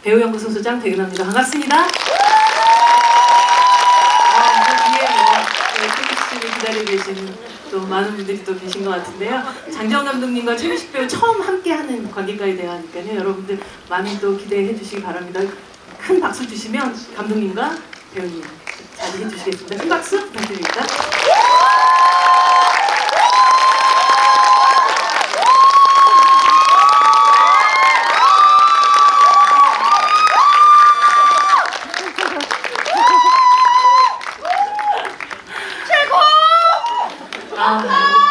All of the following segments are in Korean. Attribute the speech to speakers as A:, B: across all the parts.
A: 배우연구소 소장 백은하입니다. 반갑습니다. 뒤에 태민씨를 기다리고 계시는 또 많은 분들이 또 계신 것 같은데요. 장정 감독님과 최민식 배우 처음 함께하는 관객과의 대화니까요. 여러분들 많이 또 기대해 주시기 바랍니다. 큰 박수 주시면 감독님과 배우님 자리해 주시겠습니다. 큰 박수 부탁드립니다.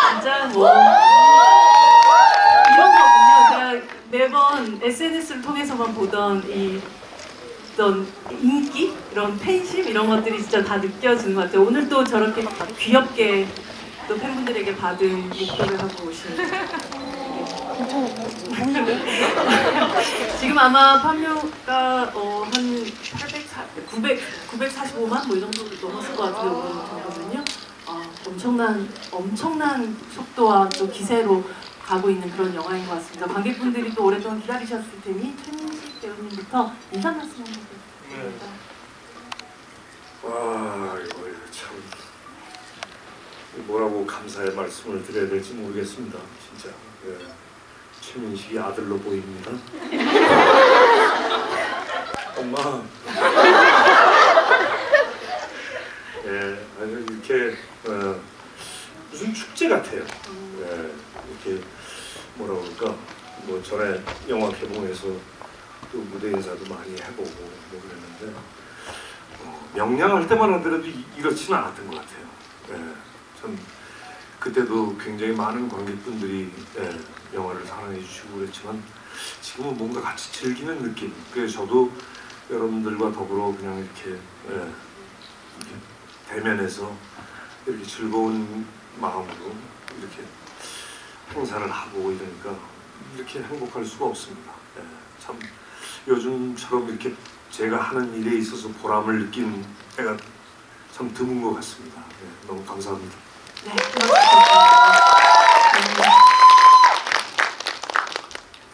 A: 진짜 뭐 이런 거군요. 제가 매번 SNS를 통해서만 보던 어떤 인기, 이런 팬심 이런 것들이 진짜 다 느껴지는 것 같아요. 오늘 또 저렇게 귀엽게 또 팬분들에게 받은 목도를 하고 오신. 지금 아마 판매가 한 945만 뭐 이 정도 넘었을 것 같은데 오늘 정도면요. 엄청난 속도와 또 기세로 가고 있는 그런 영화인 것 같습니다. 관객분들이 또 오랫동안 기다리셨을 테니 최민식 배우님부터 인사 말씀 한번 부탁드립니다.
B: 와, 이거 참 뭐라고 감사의 말씀을 드려야 될지 모르겠습니다. 진짜 최민식이 아들로 보입니다. 엄마. 이렇게 무슨 축제 같아요. 이렇게 뭐라 그럴까, 뭐 전에 영화 개봉해서 또 무대 인사도 많이 해보고 뭐 그랬는데 명량할 때만 하더라도 이렇지는 않았던 것 같아요. 참 그때도 굉장히 많은 관객분들이 영화를 사랑해 주시고 그랬지만 지금은 뭔가 같이 즐기는 느낌. 그래서 저도 여러분들과 더불어 그냥 이렇게 대면해서 이렇게 즐거운 마음으로 이렇게 행사를 하고 이러니까 이렇게 행복할 수가 없습니다. 참 요즘처럼 이렇게 제가 하는 일에 있어서 보람을 느끼는 때가 참 드문 것 같습니다. 너무 감사합니다.
A: 네, 고맙습니다.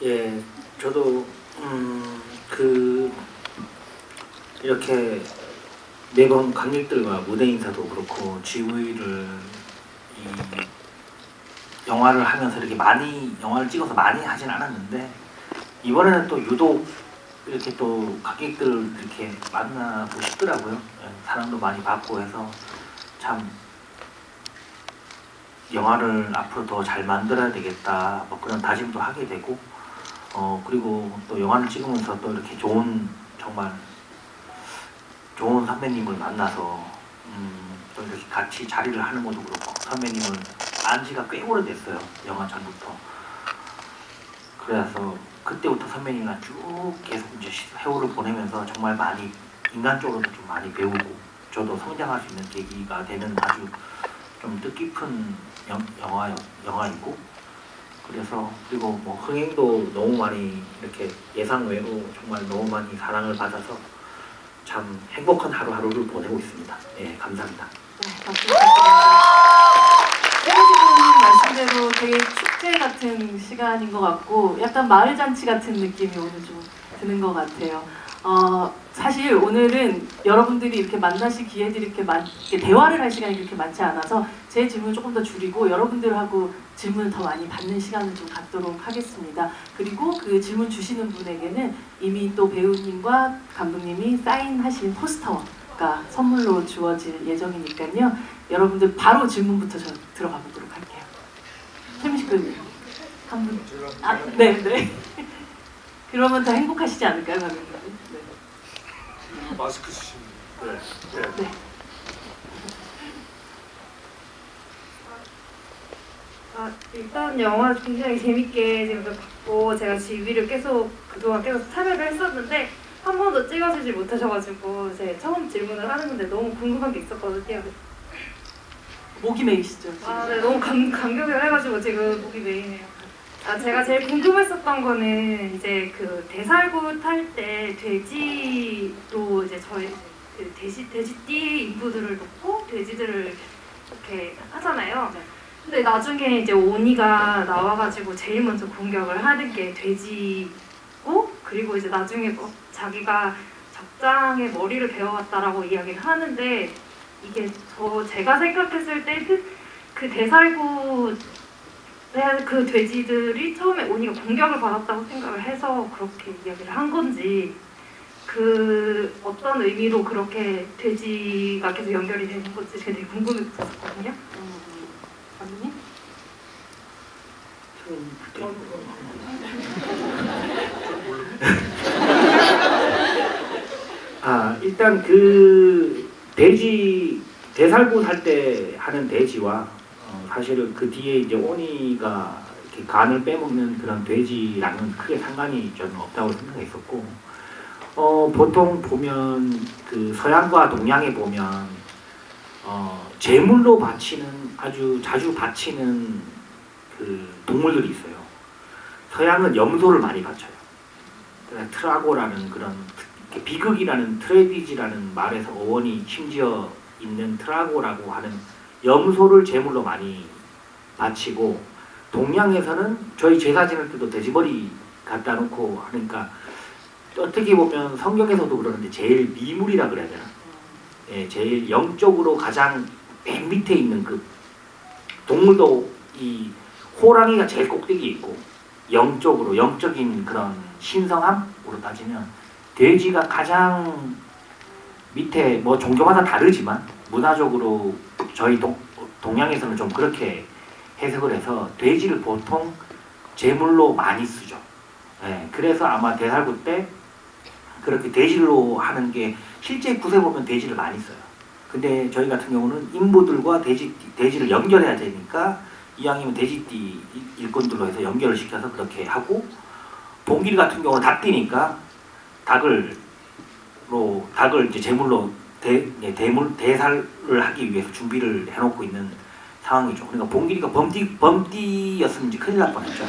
C: 예, 저도 이렇게 매번 관객들과 무대 인사도 그렇고 GV를 영화를 하면서 이렇게 많이 영화를 찍어서 많이 하진 않았는데 이번에는 또 유독 이렇게 또 관객들을 이렇게 만나고 싶더라고요. 사랑도 많이 받고 해서 참 영화를 앞으로 더 잘 만들어야 되겠다 뭐 그런 다짐도 하게 되고 그리고 또 영화를 찍으면서 또 이렇게 정말 좋은 선배님을 만나서 또 이렇게 같이 자리를 하는 것도 그렇고 선배님을 안 지가 꽤 오래됐어요. 영화 전부터. 그래서 그때부터 선배님과 쭉 계속 이제 세월을 보내면서 정말 많이 인간적으로도 좀 많이 배우고 저도 성장할 수 있는 계기가 되는 아주 좀 뜻깊은 영화이고 그래서 그리고 뭐 흥행도 너무 많이 이렇게 예상 외로 정말 너무 많이 사랑을 받아서 참 행복한 하루하루를 보내고 있습니다. 예, 감사합니다.
A: 네, 감사합니다. 최민식 배우님 말씀대로 되게 축제 같은 시간인 것 같고 약간 마을 잔치 같은 느낌이 오늘 좀 드는 것 같아요. 사실 오늘은 여러분들이 이렇게 만나실 기회들이 이렇게 대화를 할 시간이 그렇게 많지 않아서 제 질문을 조금 더 줄이고 여러분들하고 질문을 더 많이 받는 시간을 좀 갖도록 하겠습니다. 그리고 그 질문 주시는 분에게는 이미 또 배우님과 감독님이 사인하신 포스터가 선물로 주어질 예정이니까요. 여러분들 바로 질문부터 저 들어가 보도록 할게요. 최민식 배우님 한 분. 네. 그러면 더 행복하시지 않을까요, 감독님? 네.
B: 마스크 쓰시면 네.
D: 일단 영화 굉장히 재밌게 재밌게 봤고 제가 GV를 그동안 계속 참여를 했었는데 한 번도 찍어주지 못하셔가지고 제 처음 질문을 하는 건데 너무 궁금한 게 있었거든요.
A: 목이 메이시죠?
D: 네, 너무 감격을 해가지고 지금 목이 메이네요. 제가 제일 궁금했었던 거는 이제 그 대살구 탈 때 돼지 저희 그 돼지띠 인부들을 놓고 돼지들을 이렇게 하잖아요. 근데 나중에 이제 오니가 나와가지고 제일 먼저 공격을 하는 게 돼지고, 그리고 이제 나중에 뭐 자기가 적장의 머리를 베어왔다라고 이야기를 하는데, 이게 제가 생각했을 때 그 대살구 그 돼지들이 처음에 오니가 공격을 받았다고 생각을 해서 그렇게 이야기를 한 건지, 그 어떤 의미로 그렇게 돼지가 계속 연결이 되는 건지 되게 궁금했었거든요.
A: 감독님?
C: 일단 그 돼지 대살구 살 때 하는 돼지와 사실은 그 뒤에 이제 오니가 이렇게 간을 빼먹는 그런 돼지랑은 크게 상관이 저는 없다고 생각했었고, 보통 보면 그 서양과 동양에 보면 제물로 바치는, 아주 자주 바치는 그 동물들이 있어요. 서양은 염소를 많이 바쳐요. 트라고라는 그런 비극이라는 트레디지라는 말에서 어원이 심지어 있는 트라고라고 하는 염소를 제물로 많이 바치고, 동양에서는 저희 제사 지낼 때도 돼지머리 갖다 놓고 하니까 어떻게 보면 성경에서도 그러는데 제일 미물이라 그래야 되나? 예, 제일 영적으로 가장 맨 밑에 있는 그 동물도 이 호랑이가 제일 꼭대기에 있고, 영적으로 영적인 그런 신성함으로 따지면 돼지가 가장 밑에, 뭐 종교마다 다르지만 문화적으로 저희 동양에서는 좀 그렇게 해석을 해서 돼지를 보통 제물로 많이 쓰죠. 예, 그래서 아마 대살구 때 그렇게 돼지로 하는 게, 실제 굿에 보면 돼지를 많이 써요. 근데 저희 같은 경우는 인부들과 돼지를 연결해야 되니까 이왕이면 돼지띠 일꾼들로 해서 연결을 시켜서 그렇게 하고, 봉길 같은 경우는 닭띠니까 닭을 이제 제물로 대살을 하기 위해서 준비를 해놓고 있는 상황이죠. 그러니까 봉길이가 범띠였으면 이제 큰일 날 뻔했죠.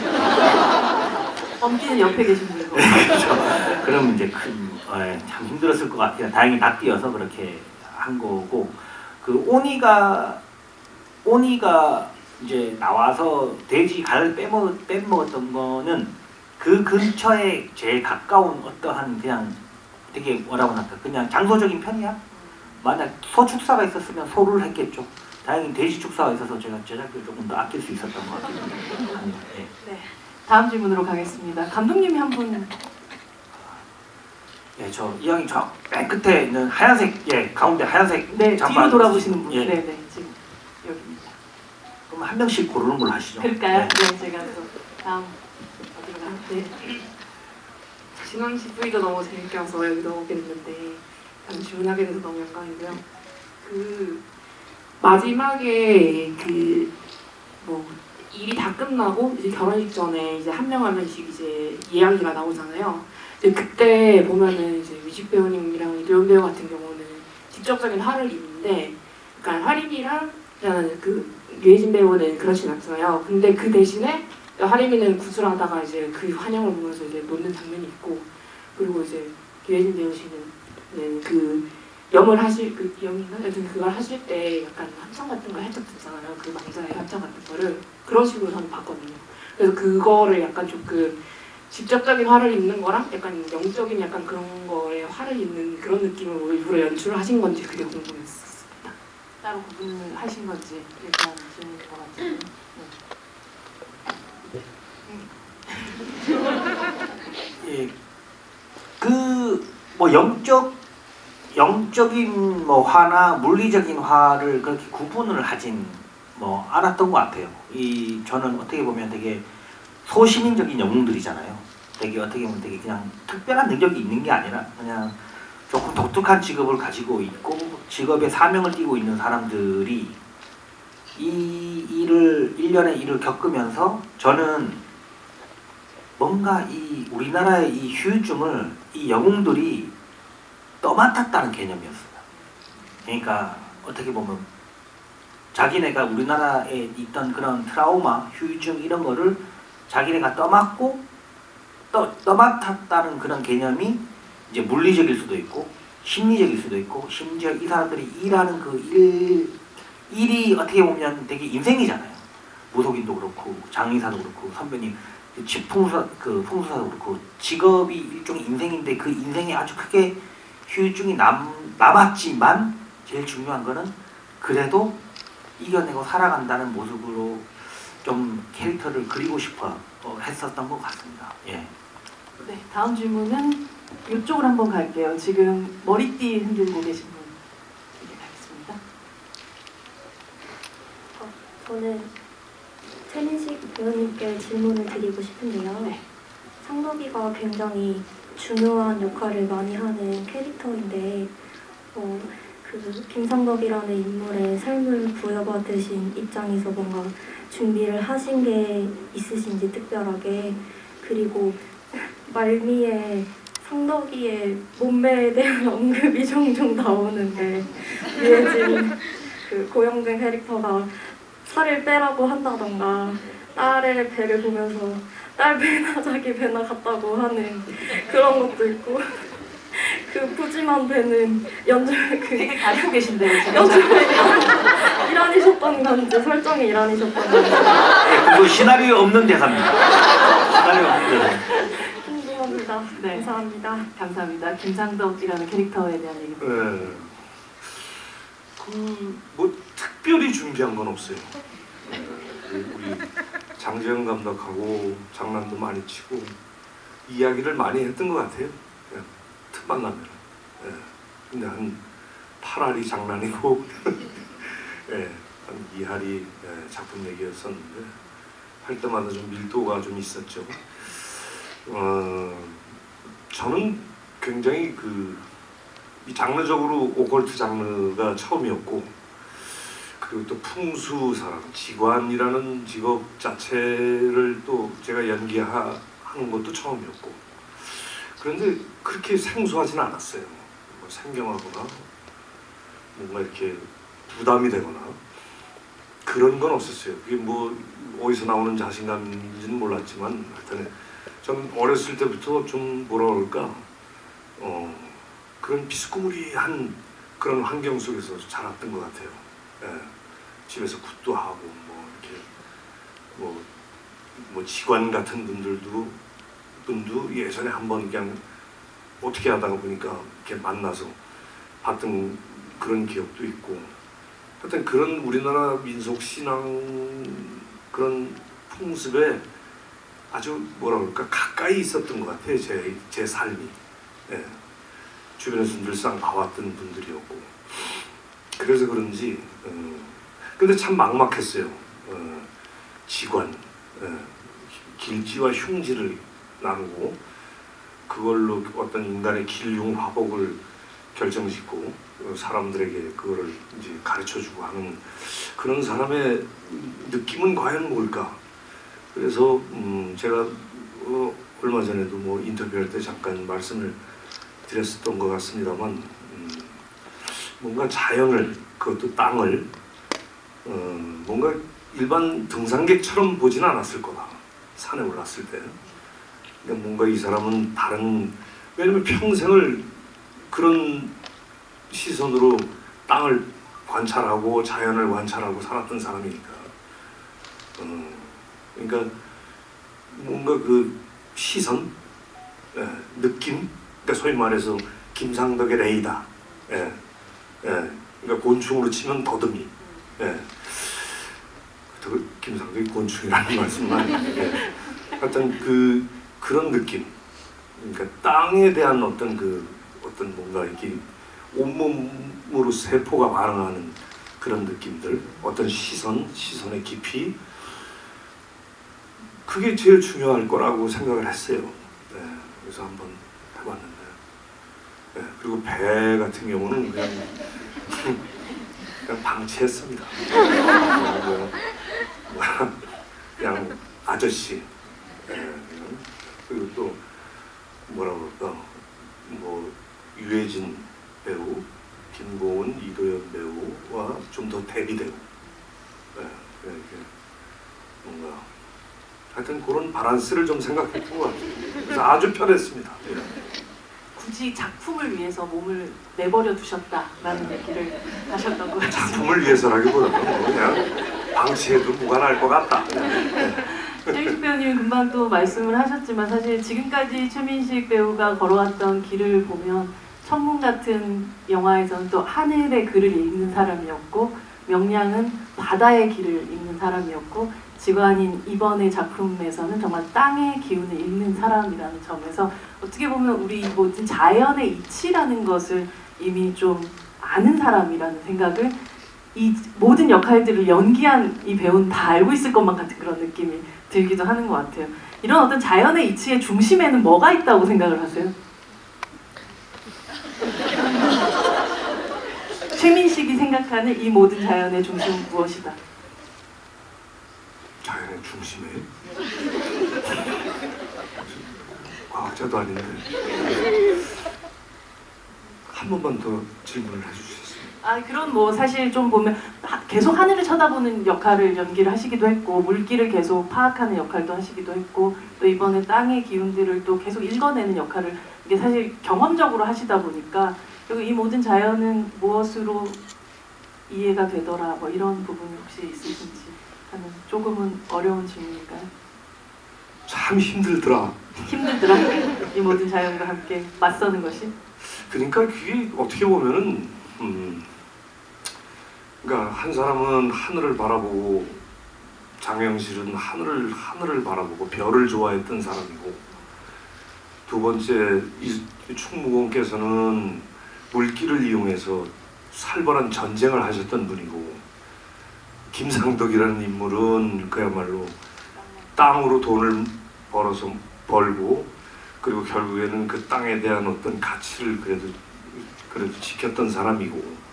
A: 범띠는 옆에 계신 분이고.
C: 그렇죠. 그럼 이제 참 힘들었을 것 같아요. 다행히 닭띠여서 그렇게 한 거고, 그 오니가 이제 나와서 돼지 간을 빼먹었던 거는 그 근처에 제일 가까운 어떠한 그냥 되게 뭐라고 할까, 그냥 장소적인 편이야. 만약 소 축사가 있었으면 소를 했겠죠. 다행히 돼지 축사가 있어서 제가 제작비를 조금 더 아낄 수 있었던 것 같아요. 네.
A: 네. 다음 질문으로 가겠습니다. 감독님이 한 분.
C: 네, 저 이왕이 저 맨 끝에 있는 하얀색, 가운데 하얀색
A: 네,
C: 잠바
A: 뒤로 돌아보시는 분.
C: 예.
A: 네, 지금 여기입니다.
C: 그럼 한 명씩 고르는 걸로 하시죠.
A: 그럴까요?
C: 네.
A: 네, 제가 또 다음 어디로 가요? 네.
E: 진원 씨 V도 너무 재밌게 와서 여기도 오게 됐는데 질문하게 돼서 너무 영광이고요. 그 마지막에 그 뭐 일이 다 끝나고 이제 결혼식 전에 이제 한 명 한 명씩 이제 이야기가 나오잖아요. 근데 그때 보면은 이제 뮤직 배우님이랑 이도현 배우 같은 경우는 직접적인 화를 입는데, 그러니까 하림이랑 그 유해진 배우는 그렇진 않잖아요. 근데 그 대신에 하림이는 구슬하다가 이제 그 환영을 보면서 이제 놓는 장면이 있고, 그리고 이제 유해진 배우씨는 그 염을 하실 그 염인가 여튼 그걸 하실 때 약간 합창 같은 거 살짝 듣잖아요. 그 망자의 합창 같은 거를 그런 식으로 저는 봤거든요. 그래서 그거를 약간 조금 직접적인 화를 입는 거랑 약간 영적인 약간 그런 거에 화를 입는 그런 느낌으로 일부러 연출을 하신 건지 그게 궁금했었습니다.
A: 따로 구분을 하신 건지 일단 질문인 것 같아요.
C: 예, 그 뭐 영적인 뭐 화나 물리적인 화를 그렇게 구분을 하진 뭐 않았던 것 같아요. 저는 어떻게 보면 되게 소시민적인 영웅들이잖아요. 되게 어떻게 보면 되게 그냥 특별한 능력이 있는 게 아니라 그냥 조금 독특한 직업을 가지고 있고 직업에 사명을 띠고 있는 사람들이 이 일을 1년의 일을 겪으면서 저는 뭔가 이 우리나라의 이 휴유증을 이 영웅들이 떠맡았다는 개념이었어요. 그러니까 어떻게 보면 자기네가 우리나라에 있던 그런 트라우마, 휴유증 이런 거를 자기네가 떠맡고 떠맡았다는 그런 개념이 이제 물리적일 수도 있고 심리적일 수도 있고 심지어 이 사람들이 일하는 그 일이 어떻게 보면 되게 인생이잖아요. 무속인도 그렇고 장의사도 그렇고 선배님 풍수사도 그렇고 직업이 일종의 인생인데 그 인생에 아주 크게 후유증이 남았지만 제일 중요한 거는 그래도 이겨내고 살아간다는 모습으로 좀 캐릭터를 그리고 싶어 했었던 것 같습니다. 예.
A: 네, 다음 질문은 이쪽으로 한번 갈게요. 지금 머리띠 흔들고 계신 분 가겠습니다.
F: 저는 최민식 배우님께 질문을 드리고 싶은데요.
A: 네.
F: 상덕이가 굉장히 중요한 역할을 많이 하는 캐릭터인데 그 김상덕이라는 인물의 삶을 부여받으신 입장에서 뭔가 준비를 하신 게 있으신지 특별하게, 그리고 말미에 상덕이의 몸매에 대한 언급이 종종 나오는데 유해진 그 고영진 캐릭터가 살을 빼라고 한다던가 딸의 배를 보면서 딸 배나 자기 배나 같다고 하는 그런 것도 있고 그 푸짐한 배는
A: 되게 가지고 계신데요, 지금.
F: 연주에 일환이셨던 건지 설정이 일환이셨던 건지
C: 그거 시나리오 없는 대사입니다. 시나리오 없는 대사.
F: 궁금합니다.
A: 네.
F: 감사합니다.
A: 감사합니다. 김상덕이라는 캐릭터에 대한 얘기.
B: 뭐 특별히 준비한 건 없어요. 우리 장재영 감독하고 장난도 많이 치고 이야기를 많이 했던 것 같아요. 그냥 틈만 나면. 근데 한 8할이 장난이고 한 2할이 작품 얘기였었는데 할 때마다 좀 밀도가 좀 있었죠. 저는 굉장히 이 장르적으로 오컬트 장르가 처음이었고, 그리고 또 풍수사람, 지관이라는 직업 자체를 또 제가 연기하는 것도 처음이었고, 그런데 그렇게 생소하지는 않았어요. 뭐 생경하거나 뭔가 이렇게 부담이 되거나 그런 건 없었어요. 그게 뭐 어디서 나오는 자신감인지는 몰랐지만 하여튼 전 어렸을 때부터 좀 뭐라 그럴까 그런 비스무리한 그런 환경 속에서 자랐던 것 같아요. 집에서 굿도 하고 뭐 이렇게 뭐 직관 같은 분도 예전에 한번 그냥 어떻게 하다가 보니까 이렇게 만나서 봤던 그런 기억도 있고, 하여튼 그런 우리나라 민속 신앙 그런 풍습에 아주 뭐라 그럴까 가까이 있었던 것 같아요. 제 삶이. 주변에서 늘상 봐왔던 분들이었고, 그래서 그런지 근데 참 막막했어요. 지관, 길지와 흉지를 나누고 그걸로 어떤 인간의 길흉화복을 결정짓고 사람들에게 그거를 이제 가르쳐주고 하는 그런 사람의 느낌은 과연 뭘까? 그래서 제가 얼마 전에도 뭐 인터뷰할 때 잠깐 말씀을 드렸었던 것 같습니다만, 뭔가 자연을, 그것도 땅을 뭔가 일반 등산객처럼 보지는 않았을 거다. 산에 올랐을 때. 그러니까 뭔가 이 사람은 다른, 왜냐면 평생을 그런 시선으로 땅을 관찰하고 자연을 관찰하고 살았던 사람이니까. 그러니까 뭔가 그 시선, 느낌, 그러니까 소위 말해서 김상덕의 레이더, 그러니까 곤충으로 치면 더듬이, 김상덕이 곤충이라는 말씀만, 하여튼 그런 느낌, 그러니까 땅에 대한 어떤 뭔가 이렇게 온몸으로 세포가 반응하는 그런 느낌들, 어떤 시선의 깊이, 그게 제일 중요할 거라고 생각을 했어요. 그래서 한번 해봤는데, 그리고 배 같은 경우는 그냥 방치했습니다. 그냥 아저씨, 그리고 또 뭐라 그럴까, 뭐 유해진 배우, 김고은, 이도현 배우와 좀 더 대비되고, 이렇게 뭔가 하여튼 그런 바란스를 좀 생각했던 것 같아요. 그래서 아주 편했습니다.
A: 굳이 작품을 위해서 몸을 내버려 두셨다라는 얘기를 하셨던 것 같습니다.
B: 작품을 위해서라기보다는 뭐 그냥 방치해도 무관할 것 같다.
A: 최민식 배우님이 금방 또 말씀을 하셨지만 사실 지금까지 최민식 배우가 걸어왔던 길을 보면 천문 같은 영화에서는 또 하늘의 글을 읽는 사람이었고 명량은 바다의 길을 읽는 사람이었고 지관인 이번의 작품에서는 정말 땅의 기운을 읽는 사람이라는 점에서 어떻게 보면 우리 모든 자연의 이치라는 것을 이미 좀 아는 사람이라는 생각을 이 모든 역할들을 연기한 이 배우는 다 알고 있을 것만 같은 그런 느낌이 들기도 하는 것 같아요. 이런 어떤 자연의 이치의 중심에는 뭐가 있다고 생각을 하세요? 최민식이 생각하는 이 모든 자연의 중심은 무엇이다?
B: 자연의 중심에? 과학자도 아닌데 한 번만 더 질문을 해주셨습니다.
A: 그런 뭐 사실 좀 보면 계속 하늘을 쳐다보는 역할을 연기를 하시기도 했고 물길을 계속 파악하는 역할도 하시기도 했고 또 이번에 땅의 기운들을 또 계속 읽어내는 역할을 이게 사실 경험적으로 하시다 보니까 그리고 이 모든 자연은 무엇으로 이해가 되더라 뭐 이런 부분이 혹시 있으신지 하는 조금은 어려운 질문일까요?
B: 참 힘들더라.
A: 힘들더라? 이 모든 자연과 함께 맞서는 것이?
B: 그러니까 그게 어떻게 보면은 그러니까 한 사람은 하늘을 바라보고 장영실은 하늘을 바라보고 별을 좋아했던 사람이고 두 번째 이 충무공께서는 물길을 이용해서 살벌한 전쟁을 하셨던 분이고 김상덕이라는 인물은 그야말로 땅으로 돈을 벌고 그리고 결국에는 그 땅에 대한 어떤 가치를 그래도 지켰던 사람이고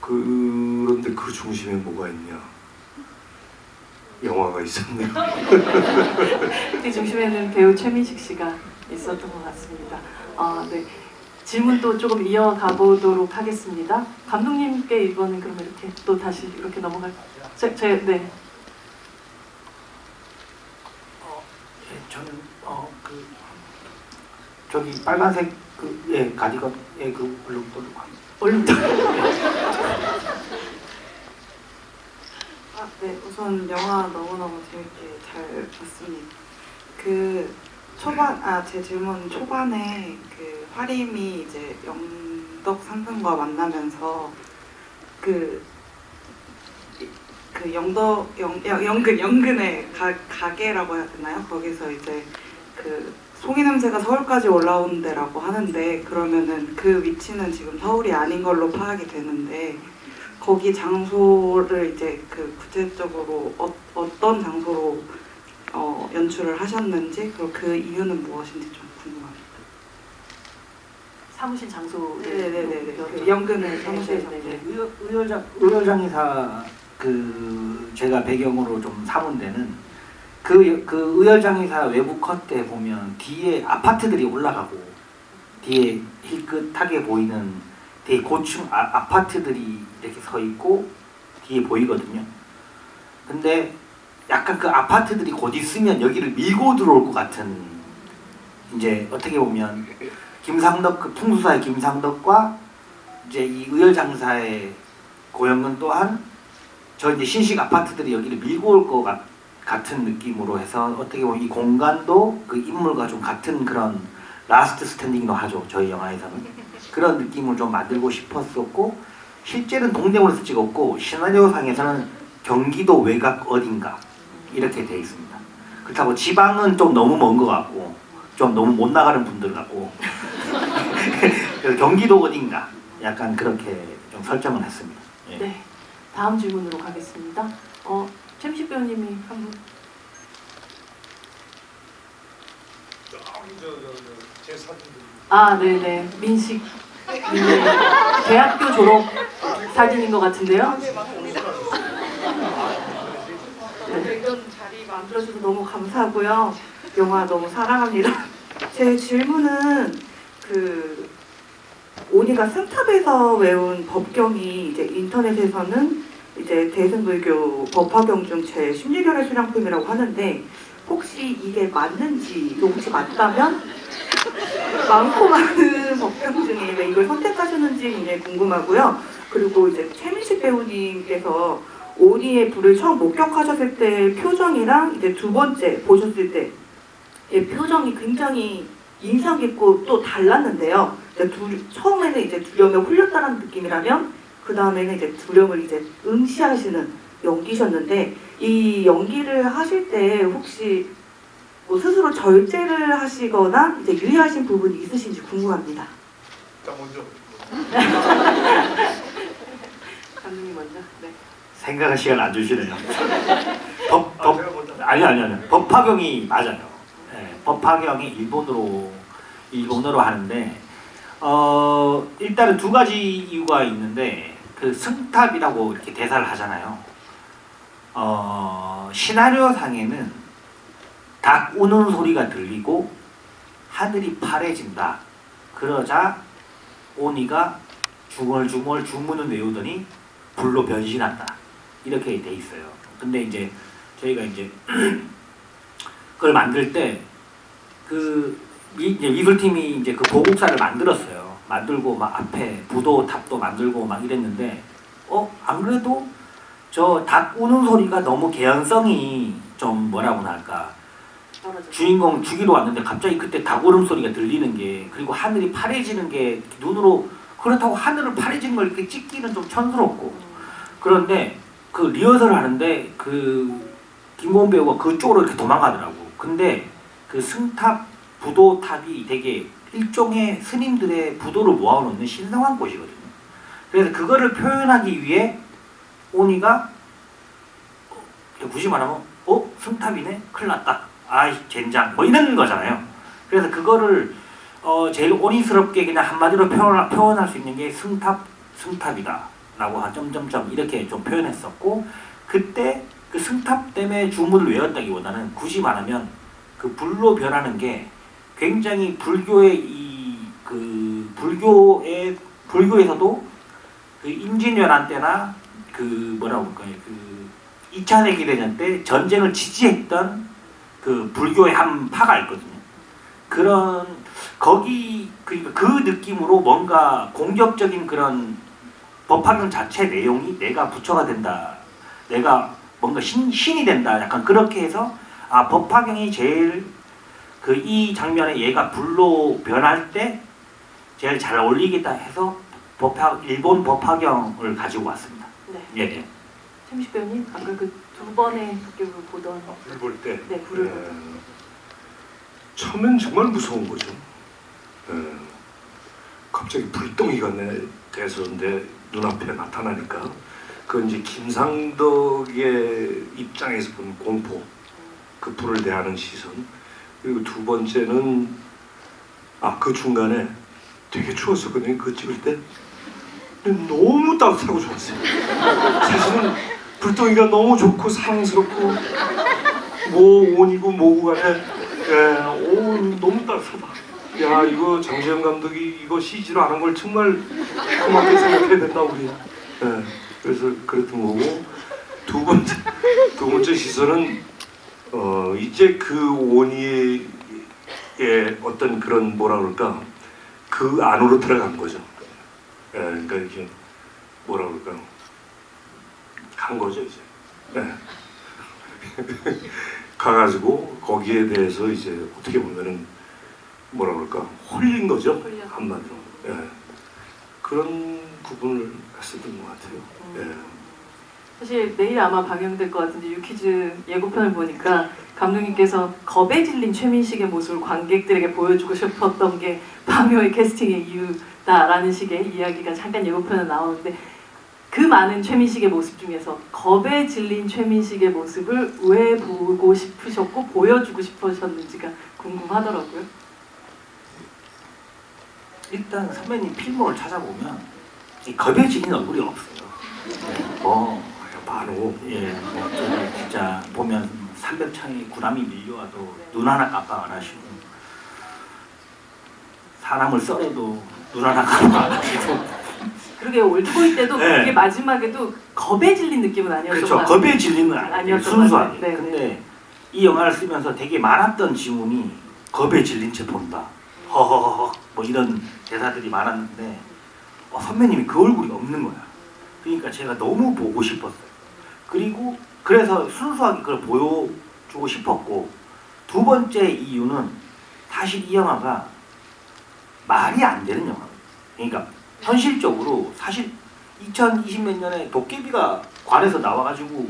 B: 그런데 그 중심에 뭐가 있냐? 영화가 있었네요.
A: 그 중심에는 배우 최민식 씨가 있었던 것 같습니다. 네. 질문 또 조금 이어가 보도록 하겠습니다. 감독님께 이번엔 그러면 이렇게 또 다시 이렇게 넘어갈까요? 네.
C: 저는 저기 빨간색 가디건 그
A: 얼룩덜.
F: 네, 우선 영화 너무너무 재밌게 잘 봤습니다. 제 질문 초반에 그 화림이 이제 영덕 상승과 만나면서 영근의 가게라고 해야 되나요? 거기서 이제 그 송이 냄새가 서울까지 올라오는 데라고 하는데 그러면은 그 위치는 지금 서울이 아닌 걸로 파악이 되는데 거기 장소를 이제 그 구체적으로 어떤 장소로 연출을 하셨는지 그리고 그 이유는 무엇인지 좀 궁금합니다.
A: 사무실 장소.
F: 네네네. 그 영근의 사무실 장소.
C: 의열장의사 제가 배경으로 좀 삼은 데는 그 의열장의사 외부 컷 때 보면 뒤에 아파트들이 올라가고 뒤에 힐끗하게 보이는 되게 고층 아파트들이 이렇게 서 있고 뒤에 보이거든요. 근데 약간 그 아파트들이 곧 있으면 여기를 밀고 들어올 것 같은 이제 어떻게 보면 김상덕 그 풍수사의 김상덕과 이제 이 의열장사의 고영은 또한 저 이제 신식 아파트들이 여기를 밀고 올 것 같은 느낌으로 해서 어떻게 보면 이 공간도 그 인물과 좀 같은 그런 라스트 스탠딩도 하죠. 저희 영화에서는 그런 느낌을 좀 만들고 싶었었고 실제는 동대문에서 찍었고 시나리오상에서는 경기도 외곽 어딘가 이렇게 돼 있습니다. 그렇다고 지방은 좀 너무 먼 것 같고 좀 너무 못 나가는 분들 같고 그래서 경기도 어딘가 약간 그렇게 좀 설정을 했습니다. 예.
A: 네. 다음 질문으로 가겠습니다. 최민식 배우님이 한분
B: 제 사진들.
A: 네네. 민식 대학교 졸업 사진인 것 같은데요.
F: 네. 이런 자리 만들어줘서 너무 감사하고요. 영화 너무 사랑합니다. 제 질문은 오니가 승탑에서 외운 법경이 이제 인터넷에서는 이제 대승불교 법화경 중 제 16열의 수령품이라고 하는데 혹시 이게 맞는지 혹시 맞다면 많고 많은 법정 중에 왜 이걸 선택하셨는지 굉장히 궁금하고요. 그리고 이제 최민식 배우님께서 오니의 불을 처음 목격하셨을 때 표정이랑 이제 두 번째 보셨을 때 표정이 굉장히 인상 깊고 또 달랐는데요. 처음에는 이제 두려움에 홀렸다는 느낌이라면 그 다음에는 이제 두려움을 이제 응시하시는 연기셨는데 이 연기를 하실 때 혹시 뭐 스스로 절제를 하시거나 이제 유의하신 부분이 있으신지 궁금합니다.
B: 자 먼저.
A: 감독님 먼저. 네.
C: 생각할 시간 안 주시네요. 법
B: 제가 먼저.
C: 아니요. 법화경이 맞아요. 네, 법화경이 일본어로 하는데 일단은 두 가지 이유가 있는데 그 승탑이라고 이렇게 대사를 하잖아요. 시나리오 상에는 닭 우는 소리가 들리고 하늘이 파래진다. 그러자 오니가 중얼중얼 주문을 외우더니 불로 변신한다. 이렇게 돼 있어요. 근데 이제 저희가 이제 그걸 만들 때 그 미술팀이 이제 그 보국사를 만들었어요. 만들고 막 앞에 부도 탑도 만들고 막 이랬는데 안 그래도 저 닭 우는 소리가 너무 개연성이 좀 뭐라고나 할까, 주인공 죽이러 왔는데 갑자기 그때 닭 울음소리가 들리는 게, 그리고 하늘이 파래지는 게 눈으로, 그렇다고 하늘을 파래지는 걸 이렇게 찍기는 좀 촌스럽고, 그런데 그 리허설을 하는데 그 김고은 배우가 그쪽으로 이렇게 도망가더라고. 근데 그 승탑 부도탑이 되게 일종의 스님들의 부도를 모아놓는 신성한 곳이거든요. 그래서 그거를 표현하기 위해 오니가 굳이 말하면 승탑이네? 큰일 났다. 아이 젠장 뭐 이런 거잖아요. 그래서 그거를 제일 오니스럽게 그냥 한마디로 표현할 수 있는 게 승탑이다 라고 한 점점점 이렇게 좀 표현했었고, 그때 그 승탑 때문에 주문을 외웠다기보다는 굳이 말하면 그 불로 변하는 게 굉장히 불교에서도 그 임진왜란 때나 그 뭐라고 할까요, 그 2차 세계대전 때 전쟁을 지지했던 그 불교의 한 파가 있거든요. 그런 거기 그 느낌으로 뭔가 공격적인 그런 법화경 자체 내용이 내가 부처가 된다, 내가 뭔가 신이 된다, 약간 그렇게 해서 법화경이 제일 그 이 장면에 얘가 불로 변할 때 제일 잘 어울리겠다 해서 일본 법화경을 가지고 왔습니다.
A: 네.
C: 예.
A: 최민식 배우님, 아까 그 두 번의 도깨비를 보던
B: 불 볼 때.
A: 네, 불을 보던.
B: 처음엔 정말 무서운 거죠. 갑자기 불덩이가 내 대서인데 눈앞에 나타나니까 그건 이제 김상덕의 입장에서 본 공포, 그 불을 대하는 시선. 그리고 두 번째는 그 중간에 되게 추웠었거든요. 그거 찍을 때. 근데 너무 따뜻하고 좋았어요. 사실은 불덩이가 너무 좋고 사랑스럽고 뭐 온이고 뭐고 간에 너무 따뜻하다. 야, 이거 장지현 감독이 이거 CG로 안 한 걸 정말 고맙게 생각해야 된다 우리. 그래서 그랬던 거고, 두 번째 시선은 이제 그 온이의 어떤 그런 뭐라 그럴까, 그 안으로 들어간 거죠. 그러니까 이렇게 뭐라 그럴까, 간 거죠 이제. 가가지고 거기에 대해서 이제 어떻게 보면은 뭐라 그럴까, 홀린 거죠. 한마디로. 그런 부분을 했었던 것 같아요.
A: 사실 내일 아마 방영될 것 같은데 유퀴즈 예고편을 보니까 감독님께서 겁에 질린 최민식의 모습을 관객들에게 보여주고 싶었던 게 파묘의 캐스팅의 이유다라는 식의 이야기가 잠깐 예고편에 나오는데, 그 많은 최민식의 모습 중에서 겁에 질린 최민식의 모습을 왜 보고 싶으셨고 보여주고 싶으셨는지가 궁금하더라고요.
C: 일단 선배님 필모를 찾아보면 이 겁에 질린 얼굴이 없어요.
B: 바로
C: 저기 진짜 보면 300창에 구람이 밀려와도 눈 하나 깜빡 안 하시고, 사람을 썰어도 눈 하나 깜빡 안 하시고.
A: 그러게 올드보이 때도
C: 네.
A: 그게 마지막에도 겁에 질린 느낌은 아니었던 것
C: 그렇죠.
A: 같아요.
C: 겁에 질리는 아니에요.
A: 아니었던 것 같아요.
C: 순수하게.
A: 네,
C: 근데 이 영화를 쓰면서 되게 많았던 질문이 겁에 질린 채 본다. 허허허 뭐 이런 대사들이 많았는데 선배님이 그 얼굴이 없는 거야. 그러니까 제가 너무 보고 싶었어요. 그리고 그래서 순수하게 그걸 보여주고 싶었고, 두 번째 이유는 사실 이 영화가 말이 안 되는 영화예요. 그러니까 현실적으로 사실 2020 몇 년에 도깨비가 관에서 나와가지고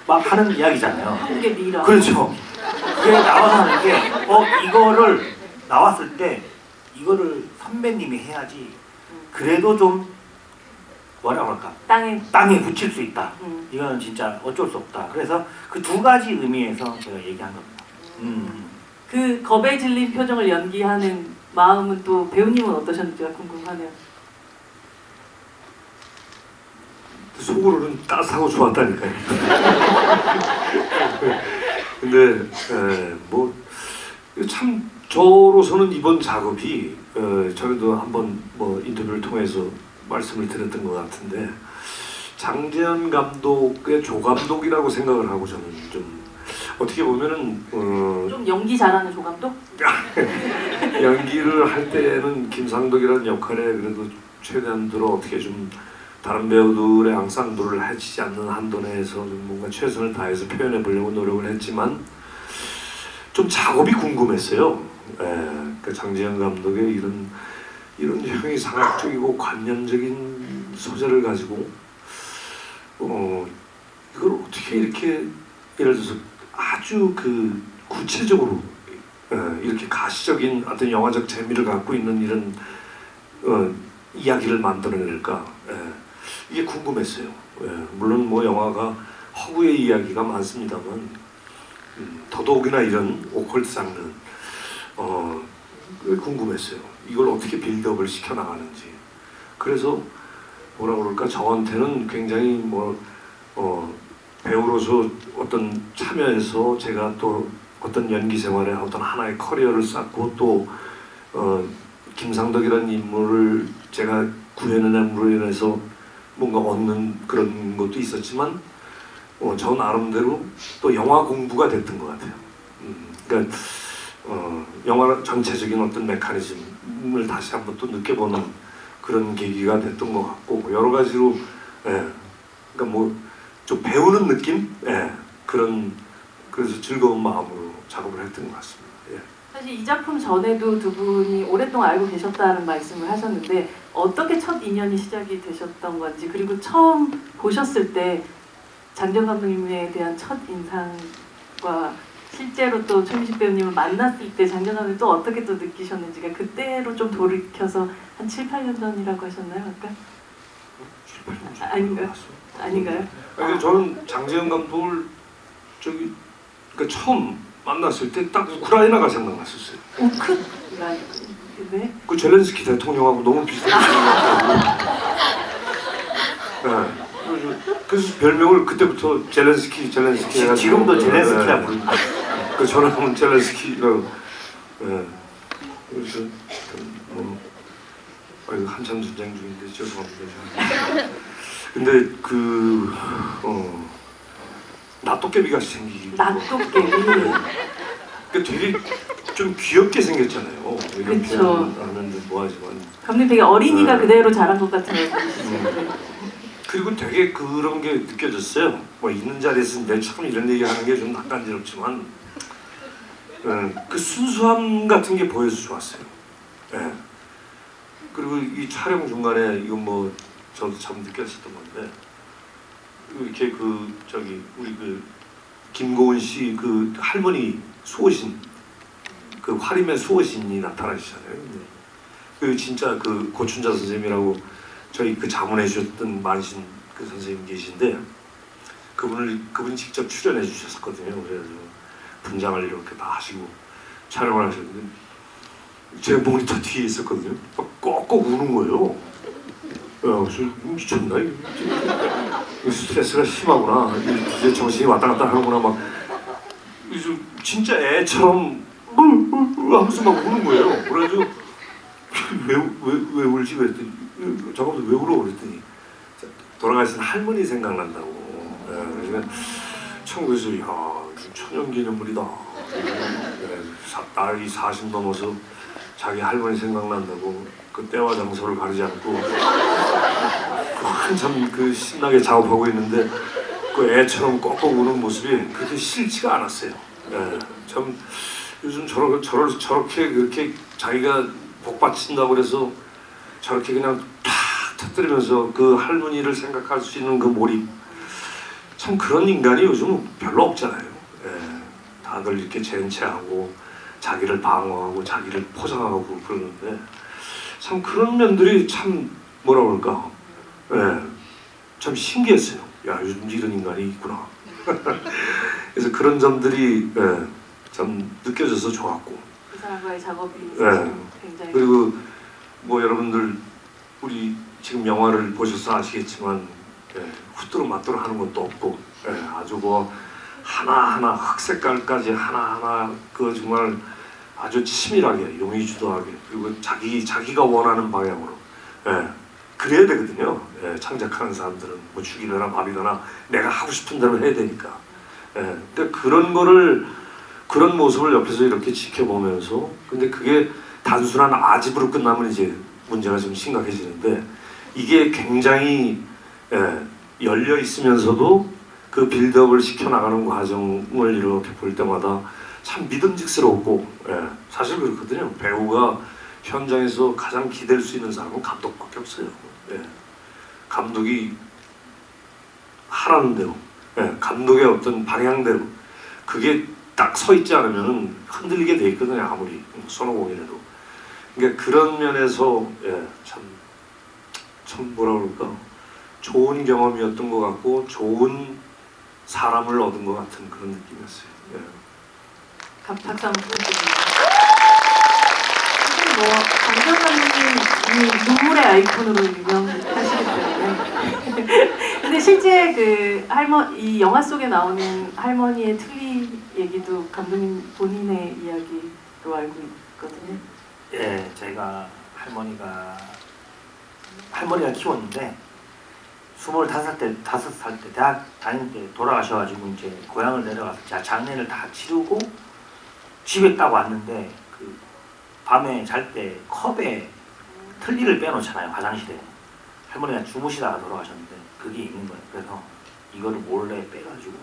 C: 막 하는 이야기잖아요.
A: 한국의 미라.
C: 그렇죠. 그게 나와서 하는 게 이거를 나왔을 때 이거를 선배님이 해야지 그래도 좀 뭐라고 할까 땅에 붙일 수 있다. 이거는 진짜 어쩔 수 없다. 그래서 그 두 가지 의미에서 제가 얘기한 겁니다.
A: 그 겁에 질린 표정을 연기하는 마음은 또 배우님은 어떠셨는지가 궁금하네요.
B: 속으로는 따스하고 좋았다니까요. 근데 뭐 참 저로서는 이번 작업이 전에도 한번 뭐 인터뷰를 통해서 말씀을 드렸던 것 같은데, 장재현 감독의 조감독이라고 생각을 하고 저는 좀 어떻게 보면은
A: 좀 연기 잘하는 조감독?
B: 연기를 할 때는 김상덕이라는 역할에 그래도 최대한 들어 어떻게 좀 다른 배우들의 앙상블을 해치지 않는 한도 내에서 좀 뭔가 최선을 다해서 표현해 보려고 노력을 했지만 좀 작업이 궁금했어요. 그 장재현 감독의 이런 형이 상학적이고 관념적인 소재를 가지고 이걸 어떻게 이렇게 예를 들어서 아주 그 구체적으로 이렇게 가시적인 어떤 영화적 재미를 갖고 있는 이런 이야기를 만들어낼까, 이게 궁금했어요. 물론 뭐 영화가 허구의 이야기가 많습니다만 더더욱이나 이런 오컬트 장르는 궁금했어요. 이걸 어떻게 빌드업을 시켜나가는지. 그래서 뭐라 그럴까, 저한테는 굉장히 배우로서 어떤 참여해서 제가 또 어떤 연기 생활에 어떤 하나의 커리어를 쌓고 또 김상덕이라는 인물을 제가 구현해냄으로 인해서 뭔가 얻는 그런 것도 있었지만 저 나름대로 또 영화 공부가 됐던 것 같아요. 그러니까 영화 전체적인 어떤 메커니즘을 다시 한번 또 느껴보는 그런 계기가 됐던 것 같고, 여러 가지로 그러니까 뭐 좀 배우는 느낌, 그래서 즐거운 마음으로 작업을 했던 것 같습니다.
A: 사실 이 작품 전에도 두 분이 오랫동안 알고 계셨다는 말씀을 하셨는데 어떻게 첫 인연이 시작이 되셨던 건지, 그리고 처음 보셨을 때 장재현 감독님에 대한 첫 인상과 실제로 또 최민식 배우님을 만났을 때 장재현 감독님 또 어떻게 또 느끼셨는지가 그때로 좀 돌이켜서 한 7, 8년 전이라고 하셨나요? 아까?
B: 7, 8년 전
A: 아닌가요? 아닌가요?
B: 아니, 저는 장재현 감독을 그러니까 처음 만났을 때 딱 우크라이나가 생각났었어요.
A: 우크라이나? 네?
B: 그 젤렌스키 대통령하고 너무 비슷했어요. 그래서 별명을 그때부터 젤렌스키 해가지고,
C: 지금도 젤렌스키라 부릅니다.
B: 그 저는 젤렌스키라고. 그래서 한참 전쟁 중인데 죄송합니다. 근데 낫도깨비 같이 생기고,
A: 낫도깨비.
B: 그러니까 되게 좀 귀엽게 생겼잖아요. 이런
A: 그쵸.
B: 표현하는데 뭐하지만.
A: 감독님 되게 어린이가 그대로 자란 것 같은 얼굴이시죠.
B: 그리고 되게 그런 게 느껴졌어요. 뭐 있는 자리에서 내 참 이런 얘기하는 게 좀 낯간지럽지만 그 순수함 같은 게 보여서 좋았어요. 그리고 이 촬영 중간에 이건 뭐 저도 참 느꼈었던 건데, 이렇게 우리 김고은 씨 그 할머니 수호신, 그 화림의 수호신이 나타나시잖아요. 그 진짜 그 고춘자 선생님이라고 저희 그 자문해 주셨던 만신 그 선생님 계신데, 그분이 직접 출연해 주셨었거든요. 그래서 분장을 이렇게 다 하시고 촬영을 하셨는데 제 모니터 뒤에 있었거든요. 막 꺽꺽 우는 거예요. 그래서 미쳤나? 스트레스가 심하구나. 이제 정신이 왔다 갔다 하는구나. 막 진짜 애처럼 하면서 막 우는 거예요. 그래가지고 왜 울지? 그랬더니 저거도 왜 울어? 그랬더니 돌아가신 할머니 생각난다고. 그러니까 천국에서 야, 천연기념물이다. 나이 40 넘어서 자기 할머니 생각난다고 그 때와 장소를 가리지 않고 한참 그 신나게 작업하고 있는데 그 애처럼 꺽꺽 우는 모습이 그렇게 싫지가 않았어요. 예, 참 요즘 저렇게 그렇게 자기가 복받친다고 그래서 저렇게 그냥 탁 터뜨리면서 그 할머니를 생각할 수 있는 그 몰입, 참 그런 인간이 요즘 별로 없잖아요. 예, 다들 이렇게 젠체하고 자기를 방어하고 자기를 포장하고 그러는데 참 그런 면들이 참 뭐라 그럴까, 예, 참 신기했어요. 야, 요즘 이런 인간이 있구나. 그래서 그런 점들이, 예, 참 느껴져서 좋았고,
A: 그 사람과의 작업이
B: 예,
A: 굉장히
B: 그리고 뭐 여러분들 우리 지금 영화를 보셔서 아시겠지만, 예, 후뚜루 맞뚜루 하는 것도 없고, 예, 아주 뭐 하나하나 흑색깔까지 하나하나 그 정말 아주 치밀하게 용의주도하게, 그리고 자기가 원하는 방향으로, 예, 그래야 되거든요. 예, 창작하는 사람들은 뭐 죽이거나 밥이거나 내가 하고 싶은 대로 해야 되니까. 예, 근데 그런 모습을 옆에서 이렇게 지켜보면서, 근데 그게 단순한 아집으로 끝나면 이제 문제가 좀 심각해지는데, 이게 굉장히, 예, 열려 있으면서도 그 빌드업을 시켜나가는 과정을 이렇게 볼 때마다 참 믿음직스럽고, 예, 사실 그렇거든요. 배우가 현장에서 가장 기댈 수 있는 사람은 감독밖에 없어요. 예, 감독이 하라는 대로, 예, 감독의 어떤 방향대로 그게 딱 서 있지 않으면 흔들리게 돼 있거든요. 아무리 손오공이라도. 그러니까 그런 면에서, 예, 참 뭐라 그럴까, 좋은 경험이었던 것 같고 좋은 사람을 얻은 것 같은 그런 느낌이었어요. 예.
A: 박수 한번 부탁드립니다. 사실 뭐 강정 감독님 눈물의 아이콘으로 유명하시기 때문에 근데 실제 그 이 영화 속에 나오는 할머니의 틀니 얘기도 감독님 본인의 이야기로 알고 있거든요.
C: 예, 제가 할머니가 키웠는데 25살 때, 5살 때 대학 다닐 때 돌아가셔가지고 이제 고향을 내려가서 제가 장례를 다 치르고 집에 딱 왔는데 그 밤에 잘 때 컵에 틀니를 빼놓잖아요, 화장실에. 할머니가 주무시다가 돌아가셨는데 그게 있는 거예요. 그래서 이거를 몰래 빼가지고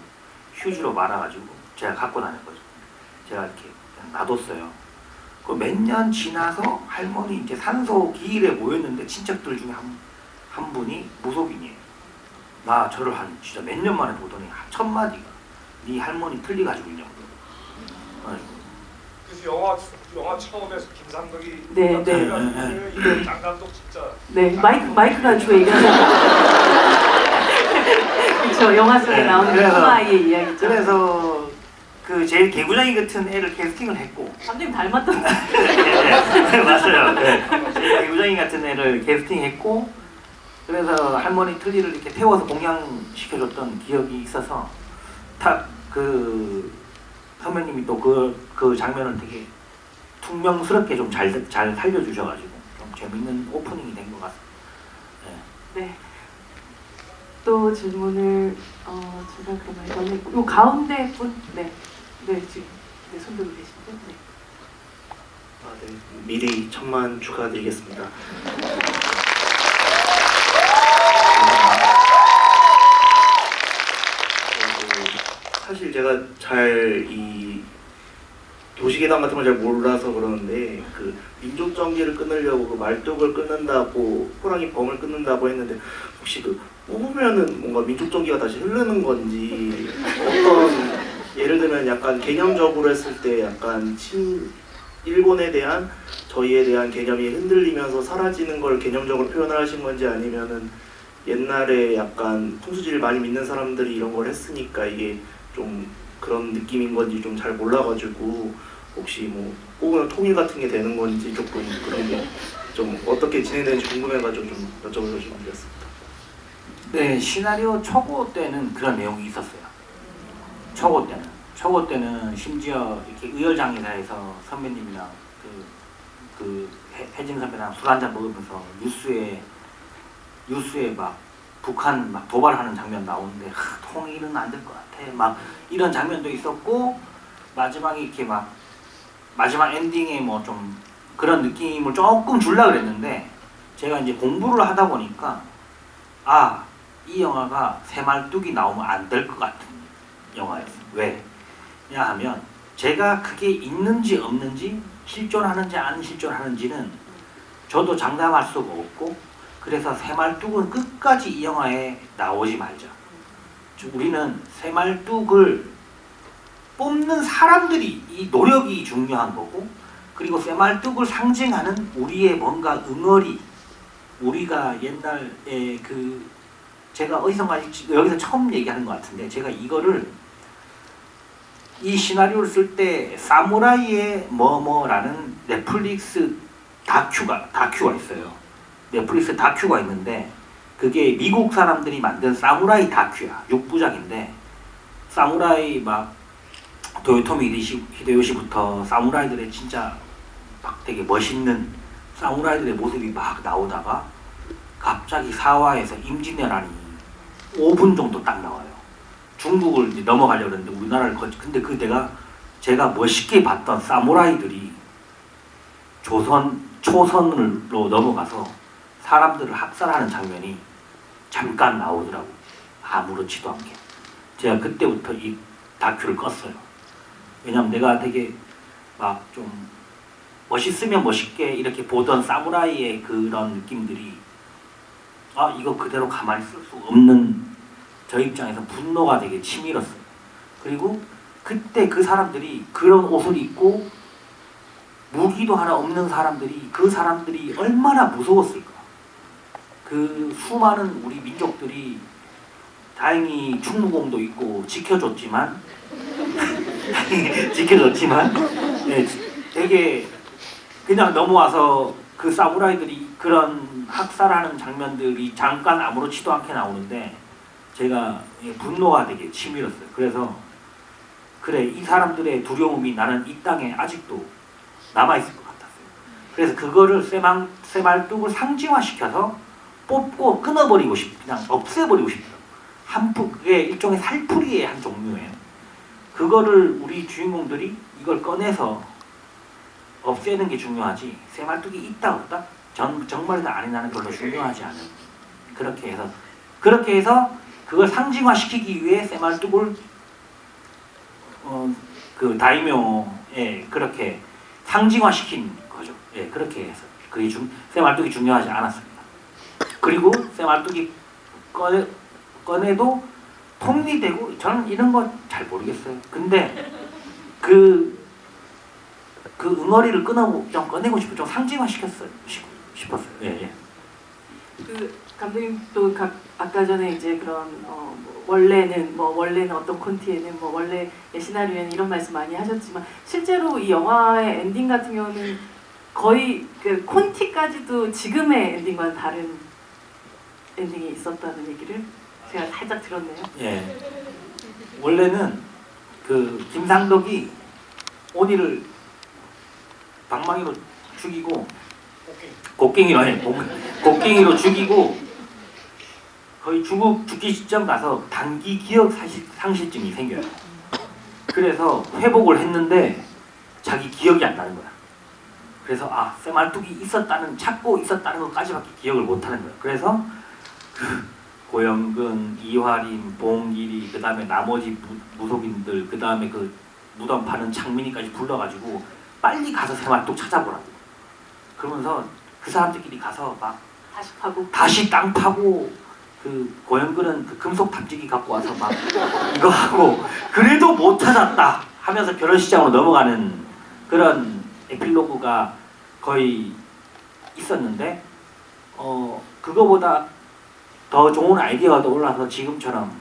C: 휴지로 말아가지고 제가 갖고 다닌 거죠. 제가 이렇게 그냥 놔뒀어요. 그 몇 년 지나서 할머니 이제 산소 기일에 모였는데 친척들 중에 한 분이 무속인이에요. 나 저를 한 진짜 몇 년 만에 보더니 첫 마디가 네 할머니 틀니 가지고 있냐고.
B: 그래서 영화 처음에서 김상덕이
A: 네.
B: 장 감독 진짜
A: 네, 마이크가 주로 얘기하는 그렇죠. 영화 속에 나오는 큰 아이의 이야기죠.
C: 그래서 그 제일 개구장이 같은 애를 캐스팅을 했고.
A: 감독님 닮았던데.
C: 네, 맞아요. 네. 제일 개구장이 같은 애를 캐스팅했고, 그래서 할머니 틀니를 이렇게 태워서 공양시켜줬던 기억이 있어서 그 선배님이 또 그 장면을 되게 퉁명스럽게 좀 잘 살려주셔가지고 좀 재밌는 오프닝이 된 것 같습니다.
A: 네. 또 질문을 제가 그러면 이번에 요 가운데 분, 네 지금 손 들고 계신데, 네.
G: 네. 미리 1000만 축하드리겠습니다. 사실 제가 잘 이 도시계단 같은 걸 잘 몰라서 그러는데 그 민족정기를 끊으려고 그 말뚝을 끊는다고 호랑이 범을 끊는다고 했는데 혹시 그 뽑으면은 뭔가 민족정기가 다시 흐르는 건지 어떤 예를 들면 약간 개념적으로 했을 때 약간 일본에 대한 저희에 대한 개념이 흔들리면서 사라지는 걸 개념적으로 표현을 하신 건지 아니면은 옛날에 약간 풍수지를 많이 믿는 사람들이 이런 걸 했으니까 이게 좀 그런 느낌인 건지 좀 잘 몰라가지고 혹시 뭐 뽑으면 통일 같은 게 되는 건지 조금 그런 게 좀 어떻게 진행되는지 궁금해가지고 좀 여쭤보고 싶었습니다.
C: 네, 시나리오 초고 때는 그런 내용이 있었어요. 초고 때는 심지어 이렇게 의열장에서 선배님이랑 혜진 선배랑 술 한잔 먹으면서 뉴스에 막 북한 막 도발하는 장면 나오는데 통일은 안 될 것 같아. 막 이런 장면도 있었고, 마지막에 이렇게 막 마지막 엔딩에 뭐 좀 그런 느낌을 조금 주려고 그랬는데 제가 이제 공부를 하다 보니까 아, 이 영화가 새말뚝이 나오면 안 될 것 같은 영화였어요. 왜? 냐 하면 제가 그게 있는지 없는지 실존하는지 안 실존하는지는 저도 장담할 수가 없고 그래서 새말뚝은 끝까지 이 영화에 나오지 말자. 우리는 새말뚝을 뽑는 사람들이 이 노력이 중요한 거고 그리고 새말뚝을 상징하는 우리의 뭔가 응어리 우리가 옛날에 그 제가 어디선가 여기서 처음 얘기하는 것 같은데 제가 이거를 이 시나리오를 쓸 때 사무라이의 뭐뭐라는 넷플릭스 다큐가 있어요. 넷플릭스 다큐가 있는데 그게 미국 사람들이 만든 사무라이 다큐야. 6부작인데 사무라이 막 도요토미 히데요시부터 사무라이들의 진짜 막 되게 멋있는 사무라이들의 모습이 막 나오다가 갑자기 4화에서 임진왜란이 5분 정도 딱 나와요. 중국을 이제 넘어가려고 했는데 우리나라를 근데 그 제가 멋있게 봤던 사무라이들이 초선으로 넘어가서 사람들을 학살하는 장면이 잠깐 나오더라고. 아무렇지도 않게. 제가 그때부터 이 다큐를 껐어요. 왜냐면 내가 되게 막 좀 멋있으면 멋있게 이렇게 보던 사무라이의 그런 느낌들이 아 이거 그대로 가만히 쓸 수 없는 저 입장에서 분노가 되게 치밀었어요. 그리고 그때 그 사람들이 그런 옷을 입고 무기도 하나 없는 사람들이 그 사람들이 얼마나 무서웠을까. 그 수많은 우리 민족들이 다행히 충무공도 있고 지켜줬지만 네, 되게 그냥 넘어와서 그 사무라이들이 그런 학살하는 장면들이 잠깐 아무렇지도 않게 나오는데 제가 분노가 되게 치밀었어요. 그래서 그래 이 사람들의 두려움이 나는 이 땅에 아직도 남아있을 것 같았어요. 그래서 그거를 새말뚝을 상징화시켜서 뽑고 끊어버리고 그냥 없애버리고 싶더라고요. 그게 일종의 살풀이의 한 종류예요. 그거를 우리 주인공들이 이걸 꺼내서 없애는 게 중요하지 새말뚝이 있다 없다? 정말이나 아니나는 별로 중요하지 않은 그렇게 해서 그걸 상징화시키기 위해 새말뚝을 그 다이묘에 그렇게 상징화시킨 거죠. 예, 그렇게 해서 그게 새말뚝이 중요하지 않았습니다. 그리고 새말뚝이 꺼내도 통일되고 저는 이런 거 잘 모르겠어요. 근데 그 응어리를 좀 꺼내고 좀 상징화시켰어요. 싶었어요. 예, 예.
A: 그 감독님도 아까 전에 이제 그런 원래는 어떤 콘티에는 원래 시나리오에는 이런 말씀 많이 하셨지만 실제로 이 영화의 엔딩 같은 경우는 거의 그 콘티까지도 지금의 엔딩과는 다른 엔딩이 있었다는 얘기를 제가 살짝 들었네요.
C: 예. 원래는 그 김상덕이 온이를 방망이로 죽이고 곡괭이로 죽이고 거의 죽기 직전 가서 단기 기억 상실증이 생겨요. 그래서 회복을 했는데 자기 기억이 안 나는 거야. 그래서 새말뚝이 찾고 있었다는 것까지밖에 기억을 못 하는 거야. 그래서 그 고영근, 이화림, 봉길이 그 다음에 나머지 무속인들 그 다음에 그 무덤 파는 창민이까지 불러가지고 빨리 가서 새말뚝 찾아보라고. 그러면서 그 사람들끼리 가서 막 다시 땅 파고 그 고영근은 그 금속 탐지기 갖고 와서 막 이거 하고 그래도 못 찾았다 하면서 결혼시장으로 넘어가는 그런 에필로그가 거의 있었는데 그거보다 더 좋은 아이디어가 떠올라서 지금처럼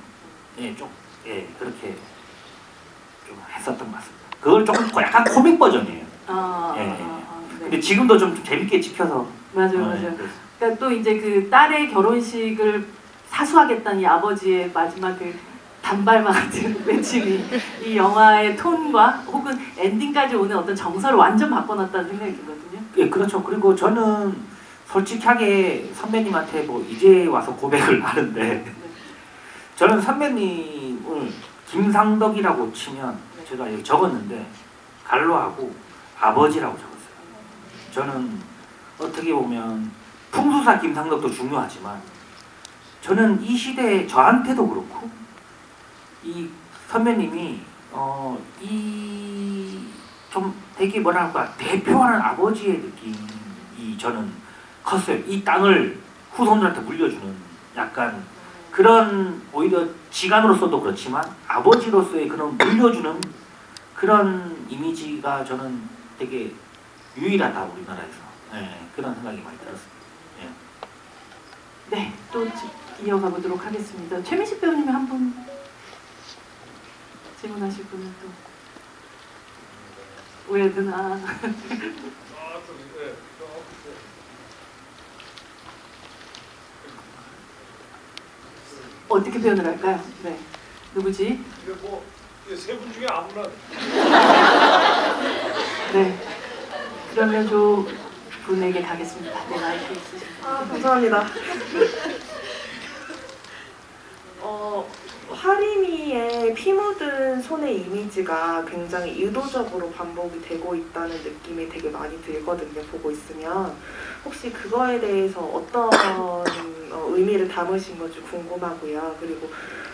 C: 그렇게 좀 했었던 것 같습니다. 그걸 조금 약간 코믹 버전이에요. 네. 근데 지금도 좀 재밌게 찍혀서
A: 맞아요. 그러니까 또 이제 그 딸의 결혼식을 사수하겠다는 이 아버지의 마지막 그 단발마 같은 외침이 이 영화의 톤과 혹은 엔딩까지 오는 어떤 정서를 완전 바꿔놨다는 생각이 들거든요.
C: 예, 그렇죠. 그리고 저는 솔직하게 선배님한테 이제 와서 고백을 하는데 저는 선배님을 김상덕이라고 치면 제가 여기 적었는데 갈로하고 아버지라고 적었어요. 저는 어떻게 보면 풍수사 김상덕도 중요하지만 저는 이 시대에 저한테도 그렇고 이 선배님이 이 좀 되게 뭐랄까 대표하는 아버지의 느낌이 저는 컸어요. 이 땅을 후손들한테 물려주는 약간 그런 오히려 지간으로서도 그렇지만 아버지로서의 그런 물려주는 그런 이미지가 저는 되게 유일하다 우리나라에서. 네, 그런 생각이 많이 들었습니다. 예.
A: 네, 또 이어가 보도록 하겠습니다. 최민식 배우님이 한 분 질문하실 분은 또 오해드나. 어떻게 표현을 할까요? 네, 누구지?
B: 세 분 중에 아무나.
A: 네, 그러면 저 분에게 가겠습니다. 네, 마이크 있으십니다.
H: 감사합니다. 하림이의 피 묻은 손의 이미지가 굉장히 의도적으로 반복이 되고 있다는 느낌이 되게 많이 들거든요. 보고 있으면 혹시 그거에 대해서 어떤 의미를 담으신 건지 궁금하고요. 그리고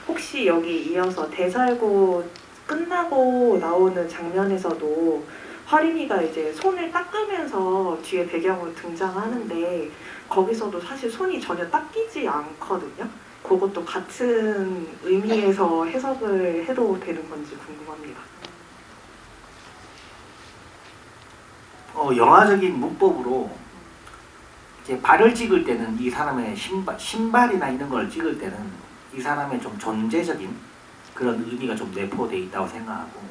H: 혹시 여기 이어서 대살고 끝나고 나오는 장면에서도 화림이가 이제 손을 닦으면서 뒤에 배경으로 등장하는데 거기서도 사실 손이 전혀 닦이지 않거든요. 그것도 같은 의미에서 해석을 해도 되는 건지 궁금합니다.
C: 영화적인 문법으로 이제 발을 찍을 때는 이 사람의 신발이나 이런 걸 찍을 때는 이 사람의 좀 존재적인 그런 의미가 좀 내포되어 있다고 생각하고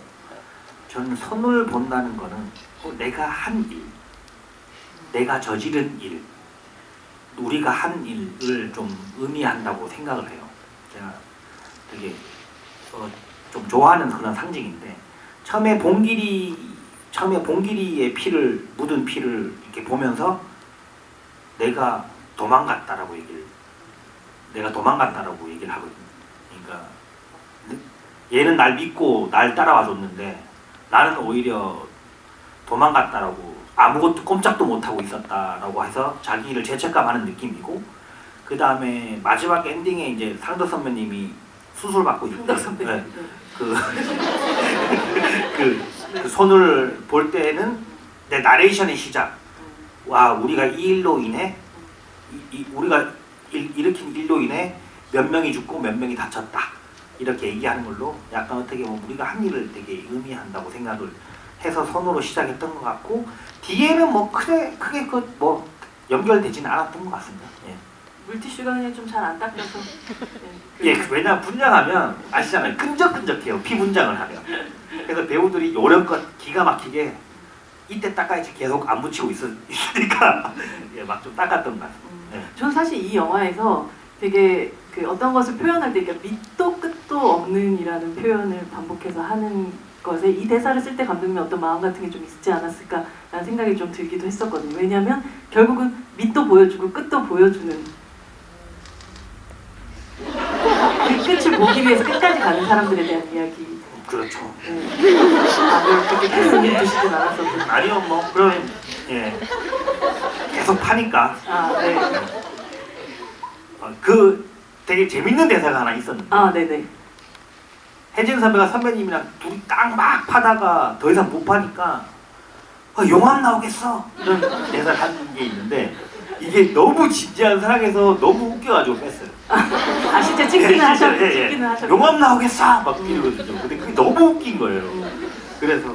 C: 저는 손을 본다는 거는 내가 한 일, 내가 저지른 일, 우리가 한 일을 좀 의미한다고 생각을 해요. 제가 되게 좀 좋아하는 그런 상징인데 처음에 봉길이의 피를 묻은 피를 이렇게 보면서 내가 도망갔다라고 얘기를 하거든요. 그러니까 얘는 날 믿고 날 따라와 줬는데 나는 오히려 도망갔다라고 아무것도 꼼짝도 못하고 있었다라고 해서 자기를 죄책감하는 느낌이고 그 다음에 마지막 엔딩에 이제 상덕 선배님이 수술 받고 있을 때 그 손을 볼 때는 내 나레이션의 시작 와 우리가 이 일로 인해 우리가 일으킨 일로 인해 몇 명이 죽고 몇 명이 다쳤다 이렇게 얘기하는 걸로 약간 어떻게 보면 우리가 한 일을 되게 의미한다고 생각을 해서 손으로 시작했던 것 같고 뒤에는 뭐 크게 뭐 연결되지는 않았던 것 같습니다. 예.
A: 물티슈가 그냥 좀 잘 안 닦여서.
C: 예, 왜냐면 분장하면 아시잖아요. 끈적끈적해요. 피 분장을 하면. 그래서 배우들이 요령껏 기가 막히게 이때 닦아야지 계속 안 묻히고 있으니까 예, 막 좀 닦았던 것 같습니다. 예.
A: 저는 사실 이 영화에서 되게 그 어떤 것을 표현할 때 그러니까 밑도 끝도 없는이라는 표현을 반복해서 하는 것에 이 대사를 쓸 때 감독님이 어떤 마음 같은 게 좀 있지 않았을까라는 생각이 좀 들기도 했었거든요. 왜냐하면 결국은 밑도 보여주고 끝도 보여주는 그 끝을 보기 위해서 끝까지 가는 사람들에 대한 이야기.
C: 그렇죠.
A: 그렇게 캐스팅 두시진 않았었는데.
C: 아니요, 뭐 그러면 예 계속 파니까.
A: 네.
C: 그 되게 재밌는 대사가 하나 있었는데.
A: 네네.
C: 혜진 선배가 선배님이랑 둘이 딱 막 파다가 더 이상 못 파니까 용암 나오겠어 이런 대사를 한 게 있는데 이게 너무 진지한 상황에서 너무 웃겨가지고 뺐어요.
A: 진짜 찍기는 하셨고
C: 예.
A: 찍기는 하셨고.
C: 용암 나오겠어 막 이러거든요. 근데 그게 너무 웃긴 거예요. 그래서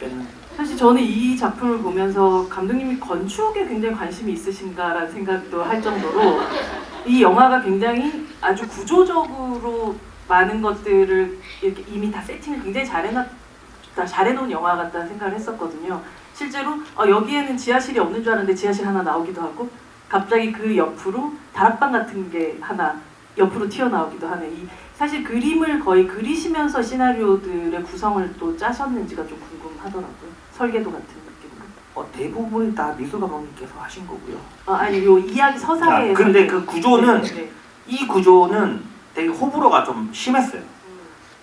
C: 뺐는.
A: 사실 저는 이 작품을 보면서 감독님이 건축에 굉장히 관심이 있으신가라는 생각도 할 정도로 이 영화가 굉장히 아주 구조적으로 많은 것들을 이렇게 이미 다 세팅을 굉장히 잘해놓은 영화 같다는 생각을 했었거든요. 실제로 여기에는 지하실이 없는 줄 알았는데 지하실 하나 나오기도 하고 갑자기 그 옆으로 다락방 같은 게 하나 옆으로 튀어나오기도 하는 이 사실 그림을 거의 그리시면서 시나리오들의 구성을 또 짜셨는지가 좀 궁금하더라고요. 설계도 같은 느낌으로.
C: 대부분 다 미술 감독님께서 하신 거고요.
A: 아니 요 이야기 서사에.
C: 근데 그 구조는
A: 네.
C: 이 구조는 되게 호불호가 좀 심했어요.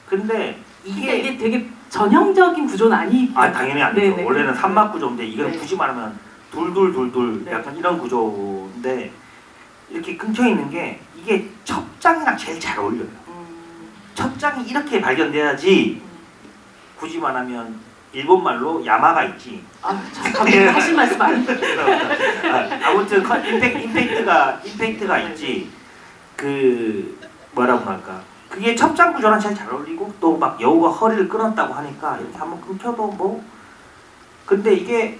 C: 근데 이게
A: 되게 전형적인 구조는 아니.
C: 당연히 아니죠.
A: 네네.
C: 원래는 산막 구조인데 이건
A: 네.
C: 굳이 말하면 둘둘둘둘
A: 네.
C: 약간 이런 구조인데 이렇게 끊겨 있는 게 이게 첫 장이랑 제일 잘 어울려요. 첫 장이 이렇게 발견돼야지 굳이 말하면 일본 말로 야마가 있지.
A: 아, 잠깐만 하신 말씀 아니에요?
C: 아무튼 임팩트가 있지. 그 뭐라고 할까? 그게 첩장 구조랑 제일 잘 어울리고 또 막 여우가 허리를 끊었다고 하니까 이렇게 한번 끊겨도 뭐. 근데 이게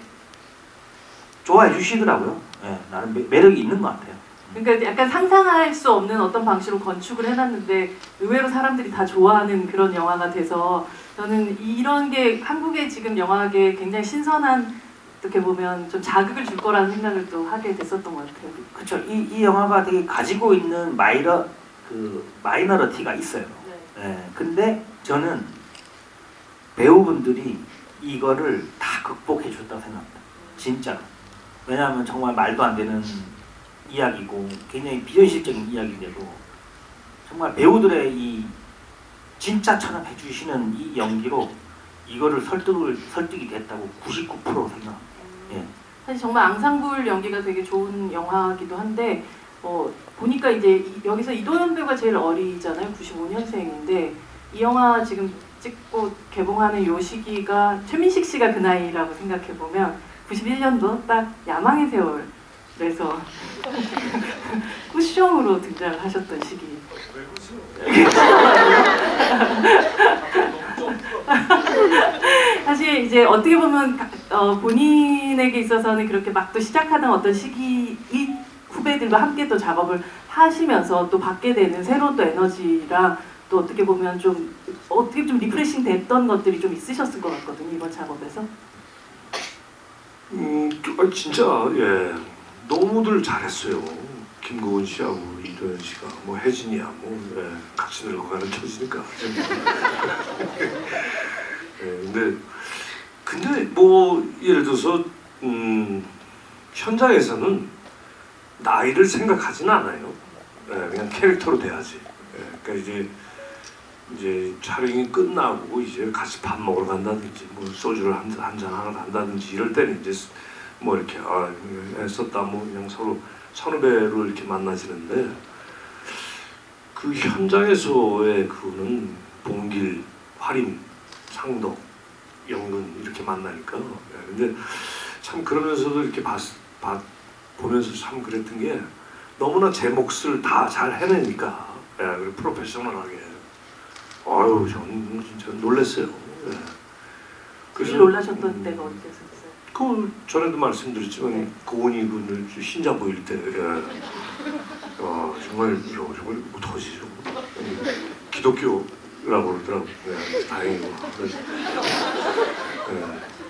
C: 좋아해 주시더라고요. 예, 나름 매력이 있는 것 같아요.
A: 그러니까 약간 상상할 수 없는 어떤 방식으로 건축을 해놨는데 의외로 사람들이 다 좋아하는 그런 영화가 돼서 저는 이런 게 한국의 지금 영화계에 굉장히 신선한 어떻게 보면 좀 자극을 줄 거라는 생각을 또 하게 됐었던 것 같아요.
C: 그렇죠. 이 영화가 되게 가지고 있는 마이너리티가 있어요.
A: 네.
C: 예, 근데 저는 배우분들이 이거를 다 극복해 줬다고 생각합니다. 진짜. 왜냐하면 정말 말도 안 되는 이야기고 굉장히 비현실적인 이야기인데도 정말 배우들의 이 진짜처럼 해주시는 이 연기로 이거를 설득이 됐다고 99% 생각합니다. 예.
A: 사실 정말 앙상블 연기가 되게 좋은 영화이기도 한데 보니까 이제 여기서 이도현 배우가 제일 어리잖아요. 95년생인데 이 영화 지금 찍고 개봉하는 요 시기가 최민식 씨가 그 나이라고 생각해 보면 91년도 딱 야망의 세월에서 쿠션으로 등장하셨던 시기. 사실 이제 어떻게 보면 본인에게 있어서는 그렇게 막 또 시작하는 어떤 시기 이 후배들과 함께 또 작업을 하시면서 또 받게 되는 새로운 또 에너지랑 또 어떻게 보면 좀 리프레싱 됐던 것들이 좀 있으셨을 것 같거든요, 이번 작업에서.
B: 진짜 예 너무들 잘했어요. 김고은 씨하고 이도현 씨가 뭐 혜진이야 뭐 같이 늙어가는 처지니까. 예, 근데 뭐 예를 들어서 현장에서는 나이를 생각하지는 않아요. 예, 그냥 캐릭터로 돼야지. 예, 그러니까 이제 촬영이 끝나고 이제 같이 밥 먹으러 간다든지 뭐 소주를 한잔 하러 간다든지 이럴 때는 이제 뭐 이렇게 애썼다 뭐 그냥 서로 선후배로 이렇게 만나지는데 그 현장에서의 그거는 봉길, 화림, 상덕, 영근 이렇게 만나니까 근데 참 그러면서도 이렇게 보면서 참 그랬던 게 너무나 제 몫을 다 잘 해내니까 그리고 프로페셔널하게 아유 저는 진짜 놀랐어요.
A: 제일 놀라셨던 때가 언제셨어요?
B: 그 전에도 말씀드렸지만
A: 네.
B: 고은이 그 신자 보일 때 정말 못하지 기독교라고 그러더라고. 다행이고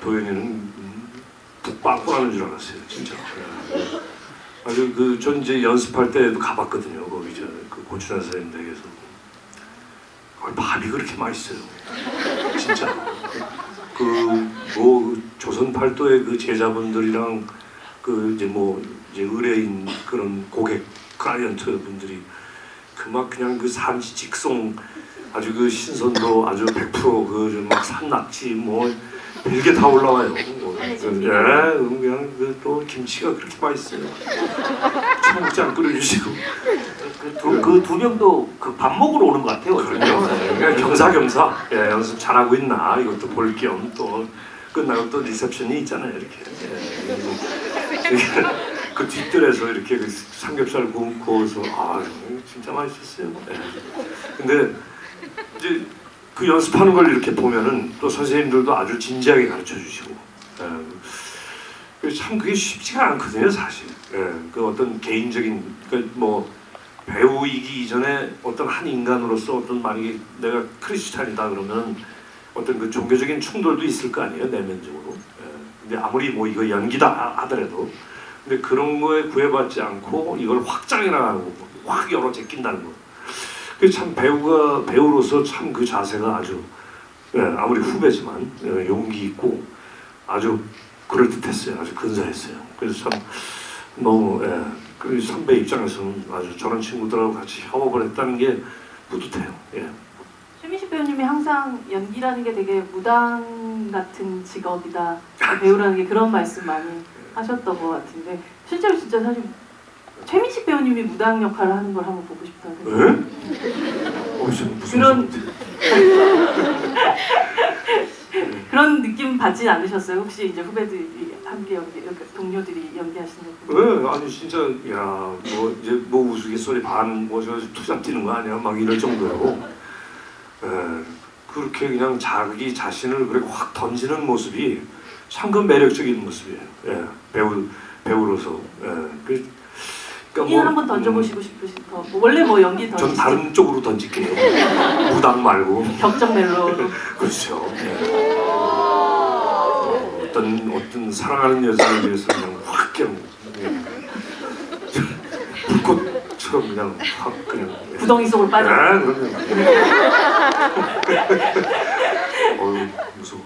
B: 도현이는 북빵꾸하는 줄 알았어요 진짜. 아주 전 이제 연습할 때도 가봤거든요. 거기 그 고추장 선생님 댁에서 밥이 그렇게 맛있어요 진짜. 뭐 조선 팔도의 그 제자분들이랑 이제 의뢰인 그런 고객 클라이언트 분들이 막 그냥 그 산지 직송 아주 그 신선도 아주 100% 막 산낙지 뭐 별게 다 올라와요. 그냥 또 김치가 그렇게 맛있어요. 청국장 끓여주시고
C: 그 두 명도 그 밥 먹으러 오는 것 같아요.
B: 그냥 겸사겸사 연습 잘하고 있나 이것도 볼 겸 또 끝나고 또 리셉션이 있잖아요 이렇게. 그 뒷뜰에서 이렇게 그 삼겹살 구워서 진짜 맛있었어요. 근데 이제 그 연습하는 걸 이렇게 보면은 또 선생님들도 아주 진지하게 가르쳐 주시고 참 그게 쉽지가 않거든요 사실. 그 어떤 개인적인 뭐 배우이기 이전에 어떤 한 인간으로서 어떤 만약에 내가 크리스찬이다 그러면 어떤 그 종교적인 충돌도 있을 거 아니에요 내면적으로. 근데 아무리 뭐 이거 연기다 하더라도 근데 그런 거에 구애받지 않고 이걸 확장해나가고 확 열어 제낀다는 거. 그게 참 배우로서 참 그 자세가 아주 아무리 후배지만 용기 있고 아주 그럴듯했어요. 아주 근사했어요. 그래서 참 너무 그 선배 입장에서는 아주 저런 친구들하고 같이 협업을 했다는 게 뿌듯해요.
A: 최민식 배우님이 항상 연기라는 게 되게 무당 같은 직업이다. 배우라는 게 그런 말씀 많이 하셨던 것 같은데 실제로 진짜 사실 최민식 배우님이 무당 역할을 하는 걸 한번 보고 싶다는
B: 에? 무슨
A: 그런 그런 느낌 받지 않으셨어요? 혹시 이제 후배들이 함께 동료들이 연기하시는 거?
B: 왜? 아니 진짜 야 뭐 이제 뭐 우스갯소리 반 뭐 저 투잡 뛰는 거 아니야? 막 이럴 정도로 그렇게 그냥 자기 자신을 그렇게 확 던지는 모습이 상금 매력적인 모습이에요. 예, 배우로서. 예,
A: 연기 한번 던져보시고 싶으신 거 원래 뭐 연기
B: 전
A: 던지시죠?
B: 다른 쪽으로 던질게요. 무당 말고.
A: 격정 멜로로.
B: 그렇죠. 예. 어떤 사랑하는 여자에 대해서 그냥 확 그냥 불꽃처럼 그냥 확 그냥
A: 구덩이 속으로 빠져.
B: 그럼요. 어휴 무서워.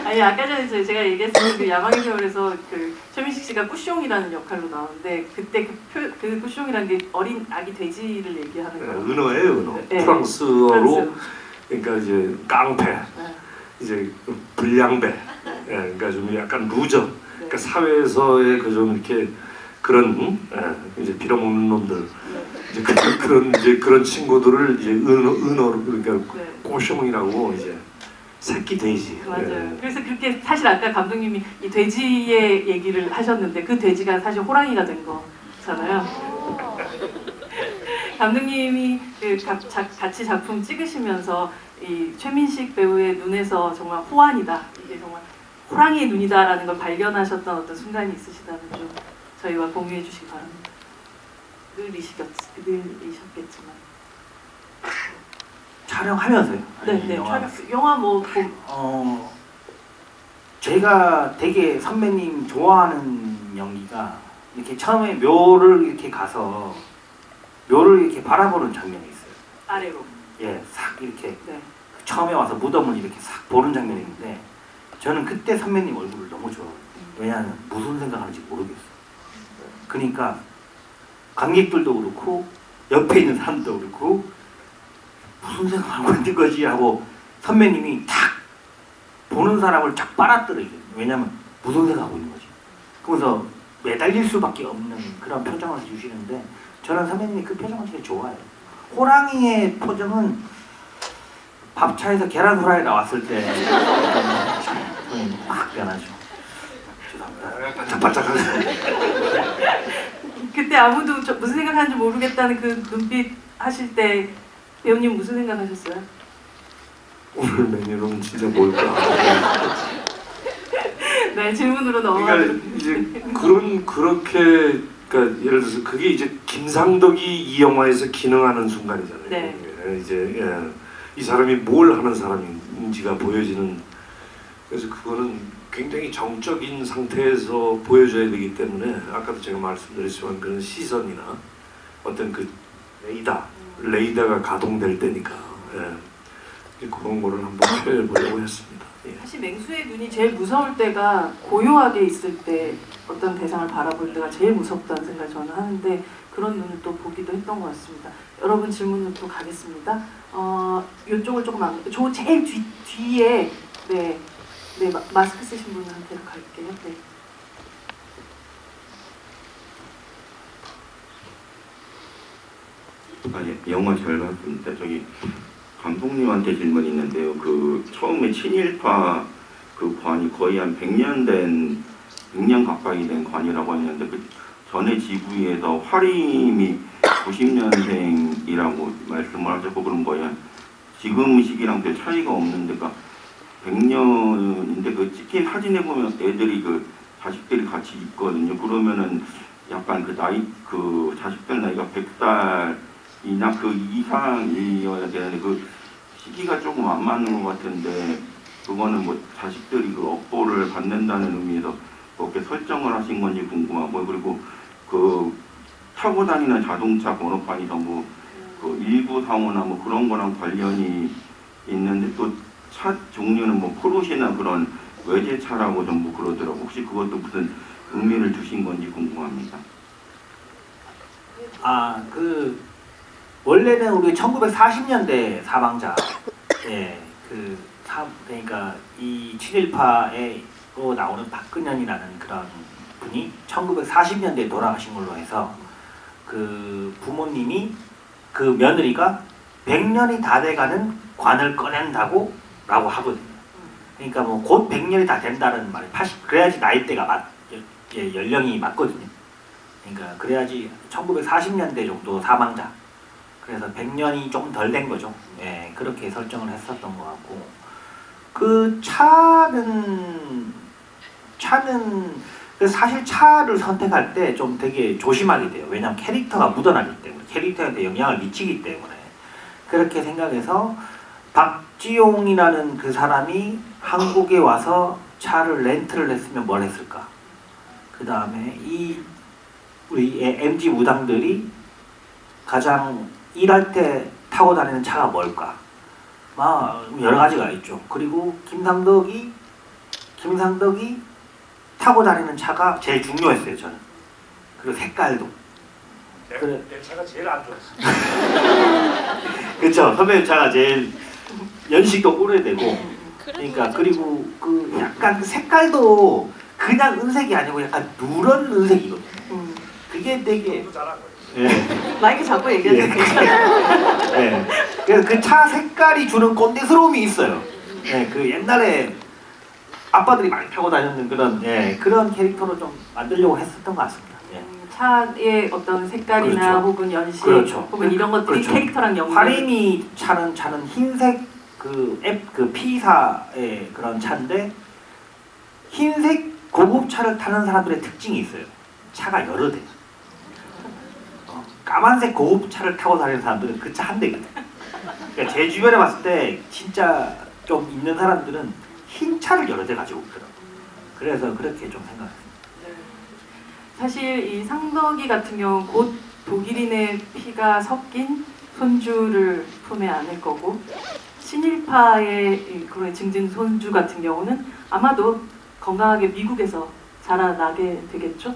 A: 아니 아까 전에 제가 얘기했던 그 야망의 세월에서 그 최민식 씨가 꾸숑이라는 역할로 나오는데 그때 그 꾸숑이라는 게 어린 아기 돼지를 얘기하는 거예요.
B: 은어예요, 은어.
A: 네.
B: 프랑스어로 그러니까 이제 깡패,
A: 네.
B: 이제 불량배, 예, 그러니까 좀 약간 루저, 그러니까 사회에서의 그 좀 이렇게 그런 이제 빌어먹는 놈들, 이제 그런 친구들을 이제 은어로 그러니까
A: 네.
B: 꼬숑이라고 이제 새끼 돼지.
A: 맞아요.
B: 예.
A: 그래서 그렇게 사실 아까 감독님이 이 돼지의 얘기를 하셨는데 그 돼지가 사실 호랑이가 된 거잖아요. 감독님이 그 같이 작품 찍으시면서 이 최민식 배우의 눈에서 정말 호환이다. 이게 정말 호랑이의 눈이다라는 걸 발견하셨던 어떤 순간이 있으시다면 좀 저희와 공유해 주시기 바랍니다. 늘이셨겠지만.
C: 촬영하면서요.
A: 네, 영화 뭐
C: 제가 되게 선배님 좋아하는 연기가 이렇게 처음에 묘를 이렇게 가서 묘를 이렇게 바라보는 장면이 있어요.
A: 아래로.
C: 예, 싹 이렇게
A: 네.
C: 처음에 와서 무덤을 이렇게 싹 보는 장면이 있는데 저는 그때 선배님 얼굴을 너무 좋아해요. 왜냐하면 무슨 생각하는지 모르겠어요. 그러니까 관객들도 그렇고 옆에 있는 사람도 그렇고 무슨 생각하고 있는 거지 하고 선배님이 탁 보는 사람을 쫙 빨아들여요. 왜냐면 무슨 생각하고 있는 거지. 그래서 매달릴 수밖에 없는 그런 표정을 주시는데 저는 선배님이 그 표정을 되게 좋아해요. 호랑이의 표정은 밥차에서 계란 후라이 나왔을 때 확 변하죠. 죄송합니다.
B: 반짝반짝하죠.
A: 그때 아무도 무슨 생각하는지 모르겠다는 그 눈빛 하실 때 배우님 무슨 생각하셨어요?
B: 오늘 메뉴는 진짜 뭘까?
A: 네, 질문으로
B: 그러니까
A: 넘어가도록.
B: 이제 그렇게 그러니까 예를 들어서 그게 이제 김상덕이 이 영화에서 기능하는 순간이잖아요.
A: 네.
B: 이제 이 사람이 뭘 하는 사람인지가 보여지는. 그래서 그거는 굉장히 정적인 상태에서 보여줘야 되기 때문에 아까도 제가 말씀드렸지만 그런 시선이나 어떤 그 레이더가 가동될 때니까 그런 거를 한번 표현해 보려고 했습니다. 예.
A: 사실 맹수의 눈이 제일 무서울 때가 고요하게 있을 때 어떤 대상을 바라볼 때가 제일 무섭다는 생각을 저는 하는데 그런 눈을 또 보기도 했던 것 같습니다. 여러분 질문으로 또 가겠습니다. 이쪽을 조금 제일 뒤에 네, 마스크 쓰신 분한테로 갈게요. 네.
I: 영화 잘 봤습니다. 저기 감독님한테 질문이 있는데요. 그 처음에 친일파 그 관이 거의 한 100년 가까이 된 관이라고 했는데 그 전에 지부에서 화림이 90년생이라고 말씀을 하셨고 그런 거예요. 지금 시기랑 별 차이가 없는데 그 100년인데 그 찍힌 사진에 보면 애들이 그 자식들이 같이 있거든요. 그러면은 약간 그 나이 그 자식들 나이가 100살이나 그 이상이어야 되는데 그 시기가 조금 안 맞는 것 같은데 그거는 뭐 자식들이 그 업보를 받는다는 의미에서 그렇게 설정을 하신 건지 궁금하고 그리고 그 타고 다니는 자동차 번호판이 전부 그 1945나 뭐 그런 거랑 관련이 있는데 또 차 종류는 뭐 포르쉐나 그런 외제차라고 전부 그러더라고. 혹시 그것도 무슨 의미를 두신 건지 궁금합니다.
C: 그 원래는 우리 1940년대 사망자, 그러니까 이 친일파에로 나오는 박근현이라는 그런 분이 1940년대에 돌아가신 걸로 해서 그 부모님이 그 며느리가 100년이 다 돼가는 관을 꺼낸다고 라고 하거든요. 그러니까 뭐 곧 100년이 다 된다는 말이 80 그래야지 나이대가 연령이 맞거든요. 그러니까 그래야지 1940년대 정도 사망자. 그래서 100년이 조금 덜 된 거죠. 예, 그렇게 설정을 했었던 것 같고 그 차는 사실 차를 선택할 때 좀 되게 조심하게 돼요. 왜냐하면 캐릭터가 묻어나기 때문에 캐릭터한테 영향을 미치기 때문에 그렇게 생각해서 박지용이라는 그 사람이 한국에 와서 차를 렌트를 했으면 뭘 했을까? 그 다음에 우리 MZ 무당들이 가장 일할 때 타고 다니는 차가 뭘까? 여러 가지가 있죠. 그리고 김상덕이 타고 다니는 차가 제일 중요했어요, 저는. 그리고 색깔도.
B: 내 차가 제일 안 좋았어.
C: 그렇죠. 선배 차가 제일 연식도 오래되고. 그러니까 그리고 그 약간 색깔도 그냥 은색이 아니고 약간 누런 은색이거든요. 그게 되게 예.
A: 마이크 잡고 얘기하셔도 괜찮아요.
C: 예. 그래서 그 차 색깔이 주는 꼰대스러움이 있어요. 예. 그 옛날에 아빠들이 많이 타고 다녔는 그런 캐릭터로 좀 만들려고 했었던 것 같습니다. 예.
A: 차의 어떤 색깔이나
C: 그렇죠.
A: 혹은 연식
C: 그렇죠.
A: 혹은 이런 것들이
C: 그렇죠.
A: 캐릭터랑 연결.
C: 화림이 차는 흰색 그 P사의 그런 차인데 흰색 고급 차를 타는 사람들의 특징이 있어요. 차가 여러 대. 까만색 고급 차를 타고 다니는 사람들은 그 차 한 대거든. 그러니까 제 주변에 봤을 때 진짜 좀 있는 사람들은 흰 차를 여러 대 가지고 있더라고. 그래서 그렇게 좀 생각했습니다.
A: 사실 이 상덕이 같은 경우 곧 독일인의 피가 섞인 손주를 품에 안을 거고 친일파의 그런 증진 손주 같은 경우는 아마도 건강하게 미국에서 자라나게 되겠죠.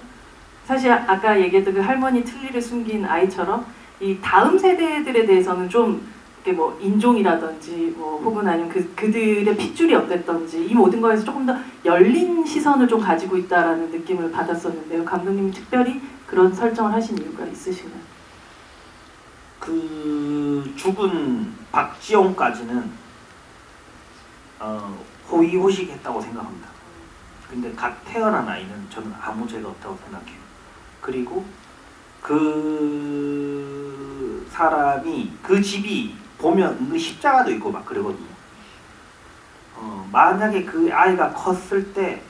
A: 사실 아까 얘기했던 그 할머니 틀니를 숨긴 아이처럼 이 다음 세대들에 대해서는 좀 이렇게 뭐 인종이라든지 뭐 혹은 아니면 그들의 핏줄이 어땠던지 이 모든 거에서 조금 더 열린 시선을 좀 가지고 있다라는 느낌을 받았었는데요. 감독님이 특별히 그런 설정을 하신 이유가 있으신가요?
C: 그 죽은 박지용까지는 호의호식했다고 생각합니다. 근데 갓 태어난 아이는 저는 아무 죄가 없다고 생각해요. 그리고 그 사람이 그 집이 보면 십자가도 있고 막 그러거든요. 만약에 그 아이가 컸을 때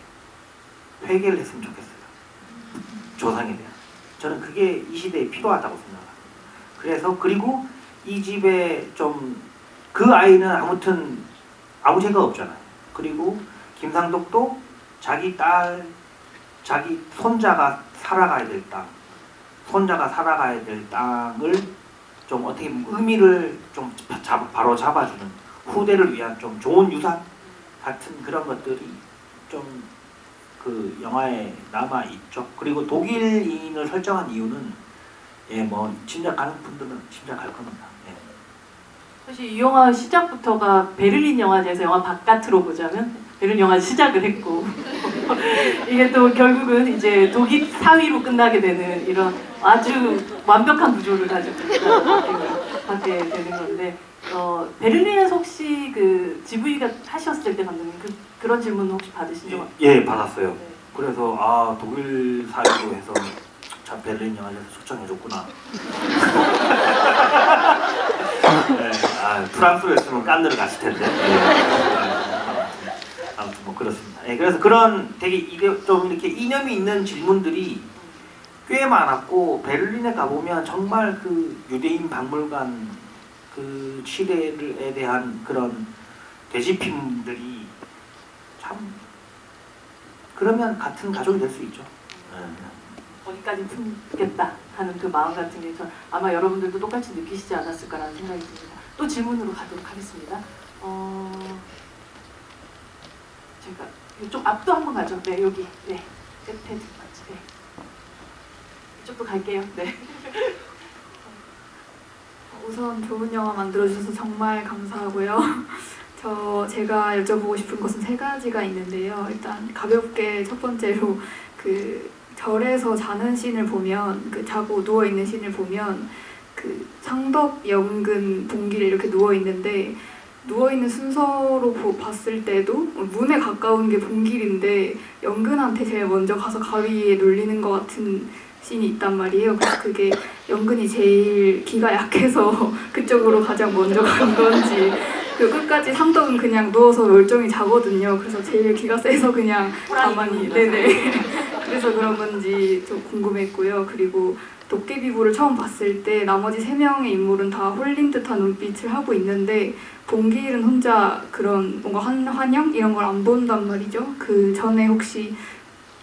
C: 회개를 했으면 좋겠어요. 조상에 대한. 저는 그게 이 시대에 필요하다고 생각합니다. 그래서 그리고 이 집에 좀 그 아이는 아무튼 아무 죄가 없잖아요. 그리고 김상덕도 자기 딸, 자기 손자가 살아가야 될 땅, 손자가 살아가야 될 땅을 좀 어떻게 의미를 좀 바로 잡아주는 후대를 위한 좀 좋은 유산 같은 그런 것들이 좀 그 영화에 남아 있죠. 그리고 독일인을 설정한 이유는 뭐 짐작하는 분들은 짐작할 겁니다.
A: 사실 이 영화 시작부터가 베를린 영화제에서 영화 바깥으로 보자면 베를린 영화 시작을 했고 이게 또 결국은 이제 독일 사위로 끝나게 되는 이런 아주 완벽한 구조를 가지고 받게 되는 건데 베를린에서 혹시 그 GV가 하셨을 때 감독님 그런 질문 혹시 받으신 적 있나요?
C: 예, 받았어요.
A: 네.
C: 그래서 독일 사위로 해서 참 베를린 영화제에서 초청해줬구나. 네, 프랑스로 했으면 깐느를 갔을 텐데. 아무튼 뭐 그렇습니다. 그래서 그런 되게 좀 이렇게 이념이 있는 질문들이 꽤 많았고 베를린에 가보면 정말 그 유대인 박물관 그 시대에 대한 그런 대지품들이 참 그러면 같은 가족이 될 수 있죠.
A: 어디까지 품겠다 하는 그 마음 같은 게 아마 여러분들도 똑같이 느끼시지 않았을까라는 생각이 듭니다. 또 질문으로 가도록 하겠습니다. 제가 이쪽 앞도 한번 가죠. 네, 여기. 네. 끝에 맞지? 네. 이쪽도 갈게요. 네.
J: 우선 좋은 영화 만들어주셔서 정말 감사하고요. 제가 여쭤보고 싶은 것은 세 가지가 있는데요. 일단 가볍게 첫 번째로 그 절에서 자는 씬을 보면 그 자고 누워 있는 씬을 보면 그 상덕, 영근, 봉길이 이렇게 누워 있는데 누워 있는 순서로 봤을 때도 문에 가까운 게 봉길인데 영근한테 제일 먼저 가서 가위에 눌리는 것 같은 씬이 있단 말이에요. 그래서 그게 영근이 제일 기가 약해서 그쪽으로 가장 먼저 간 건지, 그 끝까지 상덕은 그냥 누워서 멀쩡히 자거든요. 그래서 제일 기가 세서 그냥 가만히, 네네. 그래서 그런 건지 좀 궁금했고요. 그리고 도깨비부를 처음 봤을 때 나머지 3명의 인물은 다 홀린 듯한 눈빛을 하고 있는데 봉길은 혼자 그런 뭔가 환영 이런 걸 안 본단 말이죠. 그 전에 혹시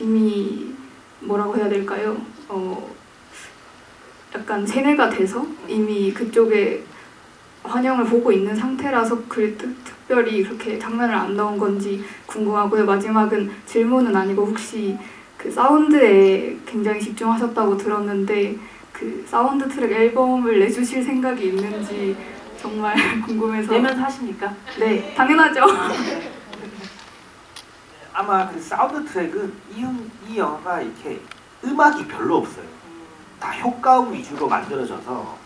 J: 이미 뭐라고 해야 될까요? 약간 세뇌가 돼서 이미 그쪽에 환영을 보고 있는 상태라서 특별히 그렇게 장면을 안 넣은 건지 궁금하고요. 마지막은 질문은 아니고 혹시 그 사운드에 굉장히 집중하셨다고 들었는데 그 사운드 트랙 앨범을 내주실 생각이 있는지 정말 궁금해서.
A: 내면서 하십니까?
J: 네, 당연하죠.
C: 아마 그 사운드 트랙은 이 영화가 이렇게 음악이 별로 없어요. 다 효과음 위주로 만들어져서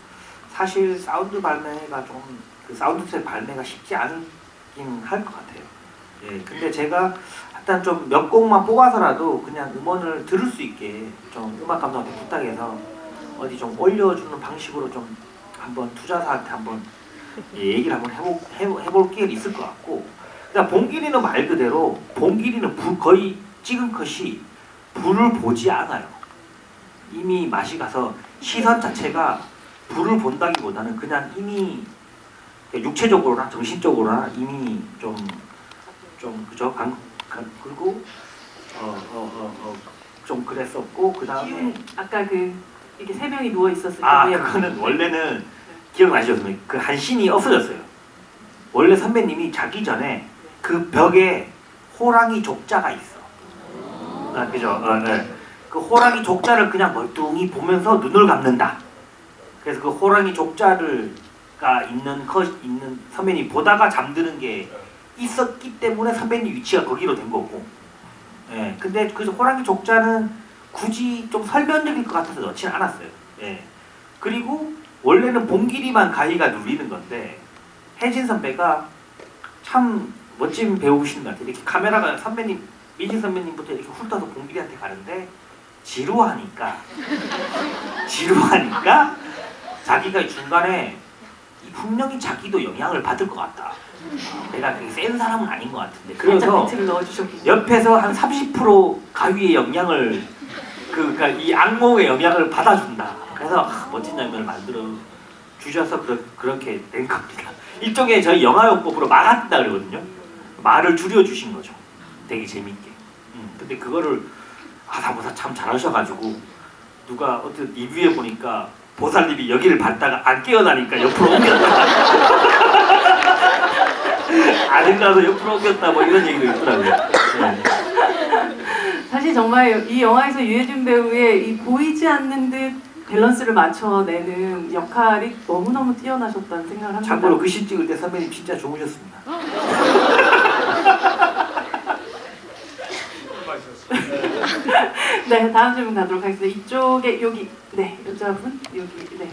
C: 사실 사운드 발매가 좀 그 사운드 트랙 발매가 쉽지 않긴 할 것 같아요. 예, 근데 제가 일단 좀 몇 곡만 뽑아서라도 그냥 음원을 들을 수 있게 좀 음악 감독한테 부탁해서 어디 좀 올려주는 방식으로 좀 한번 투자사한테 한번 얘기를 한번 해볼 기회가 있을 것 같고, 그러니까 봉길이는 말 그대로 봉길이는 거의 찍은 컷이 불을 보지 않아요. 이미 맛이 가서 시선 자체가 불을 본다기보다는 그냥 이미 육체적으로나 정신적으로나 이미 좀 그죠? 그리고 좀 그랬었고, 그 다음에
A: 아까 그 이렇게 3명이 누워 있었을 때
C: 그거는 원래는 기억나시죠? 그 한 씬이 없어졌어요. 원래 선배님이 자기 전에 그 벽에 호랑이 족자가 있어. 그죠? 네. 그 호랑이 족자를 그냥 멀뚱히 보면서 눈을 감는다. 그래서 그 호랑이 족자가 있는 선배님이 보다가 잠드는 게 있었기 때문에 선배님 위치가 거기로 된 거고. 예. 근데 그래서 호랑이 족자는 굳이 좀 설명적일 것 같아서 넣지는 않았어요. 예. 그리고 원래는 봉길이만 가위가 눌리는 건데 혜진 선배가 참 멋진 배우신 것 같아요. 이렇게 카메라가 미진 선배님부터 이렇게 훑어서 봉길이한테 가는데 지루하니까 자기가 중간에 분명히 자기도 영향을 받을 것 같다. 내가 되게 센 사람은 아닌 것 같은데. 그래서 옆에서 한 30% 가위의 영향을 그러니까 이 악몽의 영향을 받아준다. 그래서 멋진 장면을 만들어 주셔서 그렇게 된 겁니다. 일종의 저희 영화용법으로 말한다 그러거든요. 말을 줄여주신 거죠. 되게 재밌게. 근데 그거를 다보사 참 잘하셔가지고 누가 어떤 리뷰에 보니까 보살님이 여기를 밟다가 안 깨어나니까 옆으로 옮겼다. 아닌가서 옆으로 옮겼다 뭐 이런 얘기도 있더라고요. 네.
A: 사실 정말 이 영화에서 유해준 배우의 이 보이지 않는 듯 밸런스를 맞춰내는 역할이 너무너무 뛰어나셨다는 생각을 합니다.
C: 참고로 그 씬 찍을 때 선배님 진짜 좋으셨습니다.
A: 네, 다음 질문 가도록 하겠습니다. 이쪽에 여기 네 여자분 여기 네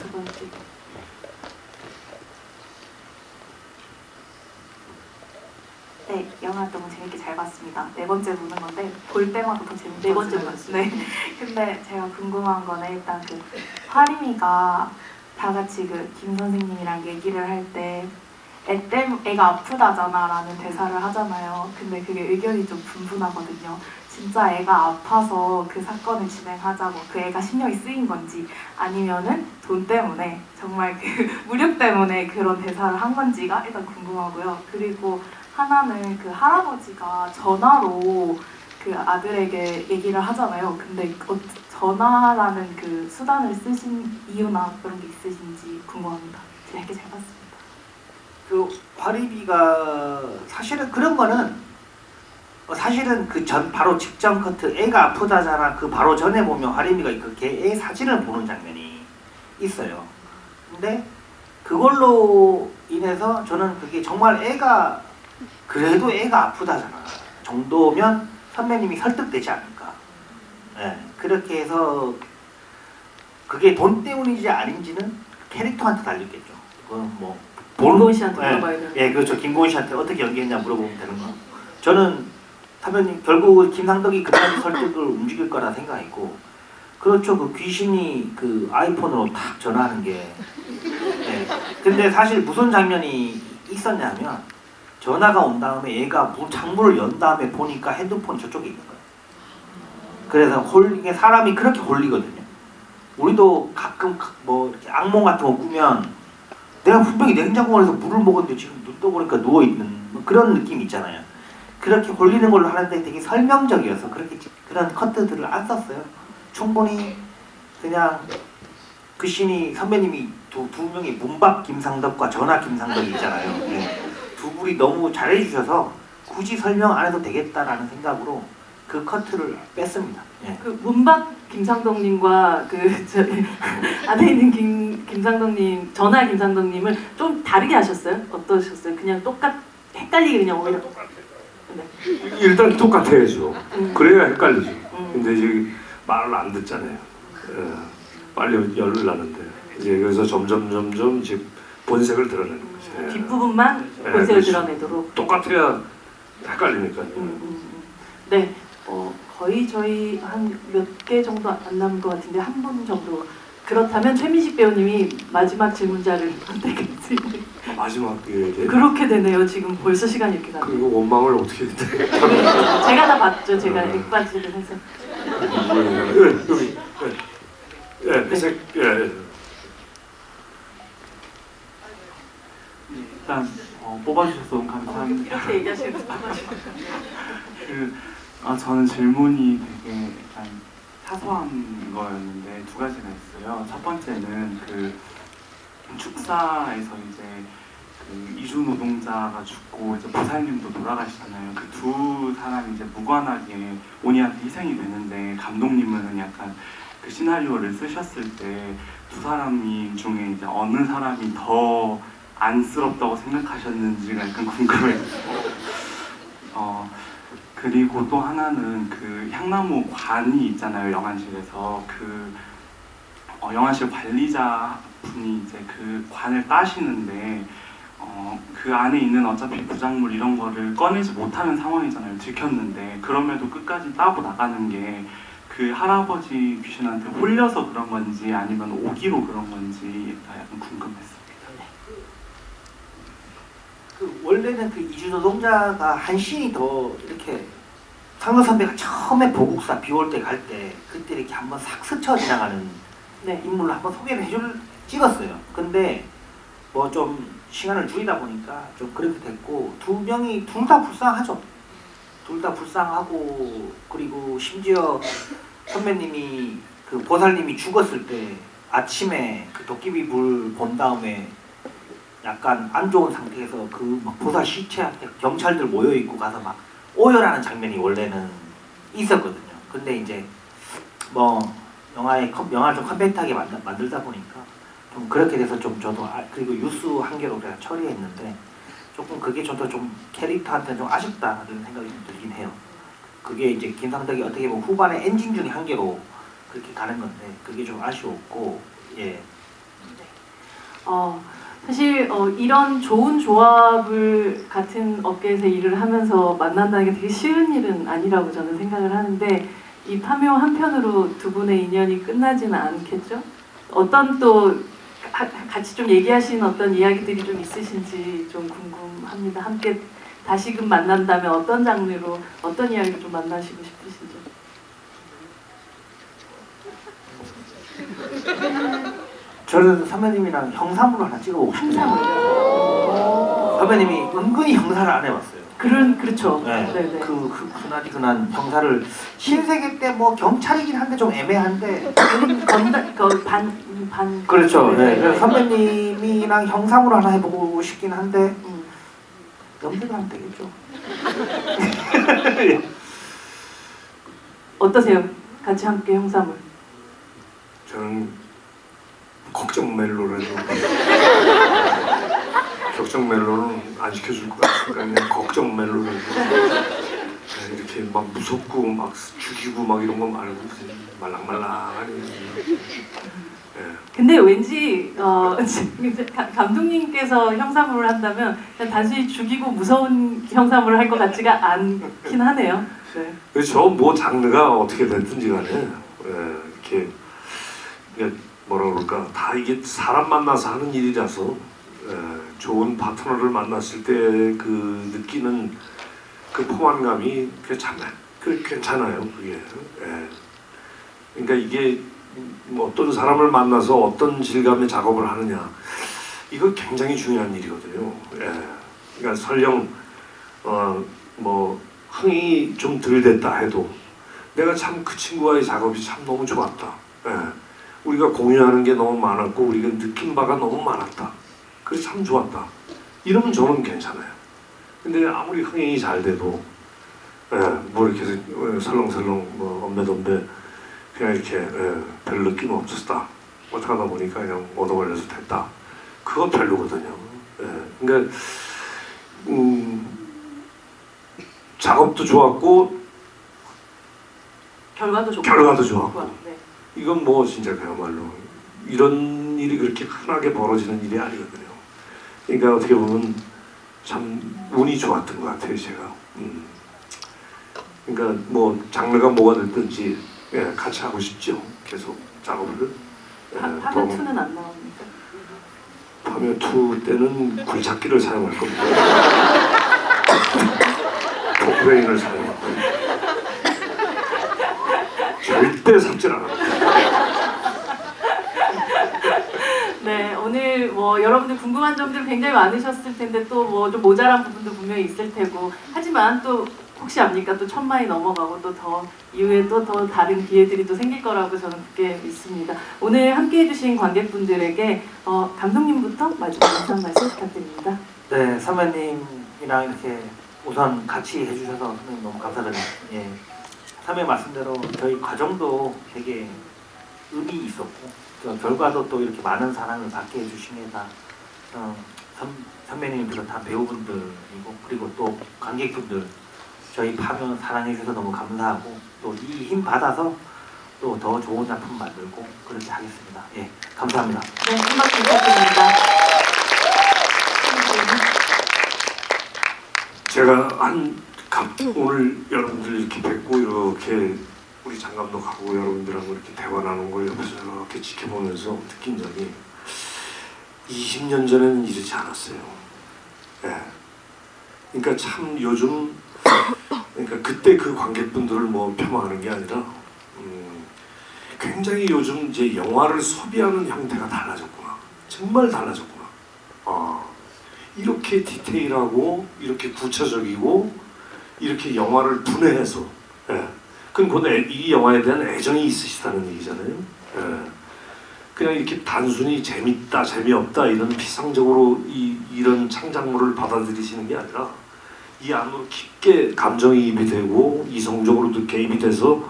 A: 두 번째.
K: 네, 영화 너무 재밌게 잘 봤습니다. 4번째 보는 건데 볼 때마다 더 재밌게
A: 네 번째
K: 봤어요.
A: 봤어요.
K: 네. 근데 제가 궁금한 거는 일단 그 화림이가 다 같이 그 김 선생님이랑 얘기를 할 때 애가 아프다잖아 라는 대사를 하잖아요. 근데 그게 의견이 좀 분분하거든요. 진짜 애가 아파서 그 사건을 진행하자고 그 애가 신경이 쓰인 건지 아니면은 돈 때문에 정말 그 무력 때문에 그런 대사를 한 건지가 일단 궁금하고요. 그리고 하나는 그 할아버지가 전화로 그 아들에게 얘기를 하잖아요. 근데 전화라는 그 수단을 쓰신 이유나 그런 게 있으신지 궁금합니다. 재밌게 잘 봤습니다.
C: 그 화리비가 사실은 그런 거는 사실은 그 바로 직전 커트 애가 아프다잖아 그 바로 전에 보면 화리비가 그렇게 애 사진을 보는 장면이 있어요. 근데 그걸로 인해서 저는 그게 정말 애가 그래도 애가 아프다잖아 정도면 선배님이 설득되지 않을까. 예, 그렇게 해서 그게 돈 때문인지 아닌지는 캐릭터한테 달렸겠죠. 그건 뭐
A: 김고은 씨한테
C: 예,
A: 물어봐야 되는.
C: 예, 그렇죠. 김고은 씨한테 어떻게 연기했냐 물어보면 되는 거. 저는 타변님 결국 김상덕이 그다음 설득을 움직일 거라 생각했고, 그렇죠. 그 귀신이 그 아이폰으로 탁 전화하는 게. 예. 근데 사실 무슨 장면이 있었냐면 전화가 온 다음에 얘가 창문을 연 다음에 보니까 핸드폰이 저쪽에 있는 거예요. 그래서 이게 사람이 그렇게 홀리거든요. 우리도 가끔 뭐 이렇게 악몽 같은 거 꾸면 내가 분명히 냉장고에서 물을 먹었는데 지금 눈 떠보니까 누워있는 뭐 그런 느낌 있잖아요. 그렇게 홀리는 걸로 하는데 되게 설명적이어서 그렇게 그런 커트들을 안 썼어요. 충분히 그냥 그 씬이 선배님이 두 명이 문박 김상덕과 전화 김상덕이 있잖아요. 네. 두 분이 너무 잘해주셔서 굳이 설명 안 해도 되겠다라는 생각으로 그 커트를 뺐습니다. 예.
A: 그 문박 김상덕님과 그 안에 있는 김상덕님, 전화 김상덕님을 좀 다르게 하셨어요? 어떠셨어요? 그냥 헷갈리게 그냥 오히려. 네.
B: 일단 똑같아야죠. 그래야 헷갈리죠. 근데 이제 말을 안 듣잖아요. 빨리 열을 나는데 이제 그래서 점점 이제 본색을 드러내는 거죠.
A: 뒷부분만 본색을 드러내도록.
B: 똑같아야 헷갈리니까요.
A: 네, 거의 저희 한 몇 개 정도 안 남은 것 같은데 한 분 정도. 그렇다면 최민식 배우님이 마지막 질문자를 선택했습니다.
B: 마지막 기회에
A: 그렇게 되네요. 지금 벌써 시간이 이렇게 가네요.
B: 그리고 원망을 어떻게 했대?
A: 제가 다 봤죠. 제가 액바지를 해서.
B: 여기 회색
L: 일단 뽑아주셔서 너무 감사합니다.
A: 이렇게 얘기하시는 거
L: 저는 질문이 되게 약간 사소한 거였는데 두 가지가 있어요. 첫 번째는 그 축사에서 이제 그 이주 노동자가 죽고 이제 보살님도 돌아가시잖아요. 그 두 사람이 이제 무관하게 온이한테 희생이 되는데 감독님은 약간 그 시나리오를 쓰셨을 때 두 사람이 중에 이제 어느 사람이 더 안쓰럽다고 생각하셨는지가 약간 궁금해요. 그리고 또 하나는 그 향나무 관이 있잖아요, 영안실에서. 그 영안실 관리자 분이 이제 그 관을 따시는데 그 안에 있는 어차피 부작물 이런 거를 꺼내지 못하는 상황이잖아요. 들켰는데 그럼에도 끝까지 따고 나가는 게 그 할아버지 귀신한테 홀려서 그런 건지 아니면 오기로 그런 건지 약간 궁금했습니다.
C: 그 원래는 그 이주노동자가 한 씬이 더 이렇게 상덕 선배가 처음에 보국사 비올 때 갈 때 그때 이렇게 한번 싹 스쳐 지나가는 인물로 한번 소개를 찍었어요. 근데 뭐 좀 시간을 줄이다 보니까 좀 그렇게 됐고 두 명이 둘 다 불쌍하죠. 둘 다 불쌍하고 그리고 심지어 선배님이 그 보살님이 죽었을 때 아침에 그 도깨비 불 본 다음에 약간 안 좋은 상태에서 그 막 보살 시체한테 경찰들 모여 있고 가서 막 오열하는 장면이 원래는 있었거든요. 근데 이제 뭐 영화를 좀 컴팩트하게 만들다 보니까 좀 그렇게 돼서 좀 저도 그리고 유수 한계로 제가 처리했는데 조금 그게 저도 좀 캐릭터한테 좀 아쉽다는 생각이 좀 들긴 해요. 그게 이제 김상덕이 어떻게 보면 후반에 엔진 중에 한 개로 그렇게 가는 건데 그게 좀 아쉬웠고 예.
A: 사실 이런 좋은 조합을 같은 업계에서 일을 하면서 만난다는 게 되게 쉬운 일은 아니라고 저는 생각을 하는데 이 파묘 한편으로 두 분의 인연이 끝나지는 않겠죠? 어떤 또 같이 좀 얘기하시는 어떤 이야기들이 좀 있으신지 좀 궁금합니다. 함께 다시금 만난다면 어떤 장르로 어떤 이야기를 좀 만나시고 싶으신지.
C: 저는 선배님이랑 형사물로 하나 찍어보고 싶어요. 선배님이 은근히 형사를 안 해봤어요.
A: 그렇죠.
C: 네.
A: 네네.
C: 그 흔한 형사를 신세계 때 뭐 경찰이긴 한데 좀 애매한데
A: 반
C: 그렇죠. 네. 그래서 선배님이랑 형사물로 하나 해보고 싶긴 한데 염색을 하면 되겠죠.
A: 어떠세요? 같이 함께 형사물.
B: 저는 걱정 멜로를 해도 걱정 멜로는 안 시켜줄 것 같으니까 그냥 걱정 멜로를 해도 이렇게 이렇게 막 무섭고 막 죽이고 막 이런 거 말고 말랑말랑하니. 예.
A: 근데 왠지 감독님께서 형사물을 한다면 그냥 단순히 죽이고 무서운 형사물을 할 것 같지가 않긴 하네요. 네.
B: 그래서 뭐 장르가 어떻게 됐든지 간에 이렇게 뭐라 그럴까 다 이게 사람 만나서 하는 일이라서 좋은 파트너를 만났을 때 그 느끼는 그 포만감이 괜찮아요. 그게. 그러니까 이게 뭐 어떤 사람을 만나서 어떤 질감의 작업을 하느냐 이거 굉장히 중요한 일이거든요. 그러니까 설령 뭐 흥이 좀 덜 됐다 해도 내가 참 그 친구와의 작업이 참 너무 좋았다. 우리가 공유하는 게 너무 많았고 우리가 느낀 바가 너무 많았다. 그래서 참 좋았다. 이러면 저는 괜찮아요. 근데 아무리 흥행이 잘 돼도 뭐 이렇게 설렁설렁 뭐 엄매덤배 그냥 이렇게 별 느낌 없었다. 어떻게 하다 보니까 그냥 얻어 걸려서 됐다. 그거 별로거든요. 그러니까 작업도 좋았고
A: 결과도
B: 좋았고
A: 네.
B: 이건 뭐 진짜 그야말로 이런 일이 그렇게 흔하게 벌어지는 일이 아니거든요. 그러니까 어떻게 보면 참 운이 좋았던 것 같아요, 제가. 그러니까 뭐 장르가 뭐가 됐든지 같이 하고 싶죠. 계속 작업을.
A: 파면2는 안 나옵니까?
B: 파면2 때는 굴착기를 사용할 겁니다. 포크레인을 사용할 겁니다. 절대 삽질 안 합니다.
A: 네, 오늘 뭐 여러분들 궁금한 점들 굉장히 많으셨을 텐데 또 뭐 좀 모자란 부분도 분명히 있을 테고 하지만 또 혹시 압니까? 또 1000만이 넘어가고 또 더 이후에 또 더 다른 기회들이 또 생길 거라고 저는 그렇게 믿습니다. 오늘 함께해 주신 관객분들에게 감독님부터 마지막 인사 말씀 부탁드립니다.
C: 네, 선배님이랑 이렇게 우선 같이 해주셔서 선배님 너무 감사드립니다. 선배님 말씀대로 저희 과정도 되게 의미 있었고 또 결과도 또 이렇게 많은 사랑을 받게 해주신 게 다 선배님 비롯한 배우분들이고 그리고 또 관객분들 저희 파면 사랑해 주셔서 너무 감사하고 또 이 힘 받아서 또 더 좋은 작품 만들고 그렇게 하겠습니다. 감사합니다.
A: 네, 한 말씀 부탁드립니다.
B: 제가 오늘 여러분들 이렇게 뵙고 이렇게 우리 장감독하고 여러분들하고 이렇게 대화 나눈 걸 옆에서 이렇게 지켜보면서 느낀 점이 20년 전에는 이러지 않았어요. 그러니까 참 요즘 그러니까 그때 그 관객분들을 뭐 폄하하는 게 아니라 굉장히 요즘 이제 영화를 소비하는 형태가 달라졌구나. 정말 달라졌구나. 이렇게 디테일하고 이렇게 구체적이고 이렇게 영화를 분해해서 그건 이 영화에 대한 애정이 있으시다는 얘기잖아요. 그냥 이렇게 단순히 재밌다 재미없다 이런 피상적으로 이런 창작물을 받아들이시는 게 아니라 이 안으로 깊게 감정이입이 되고 이성적으로도 개입이 돼서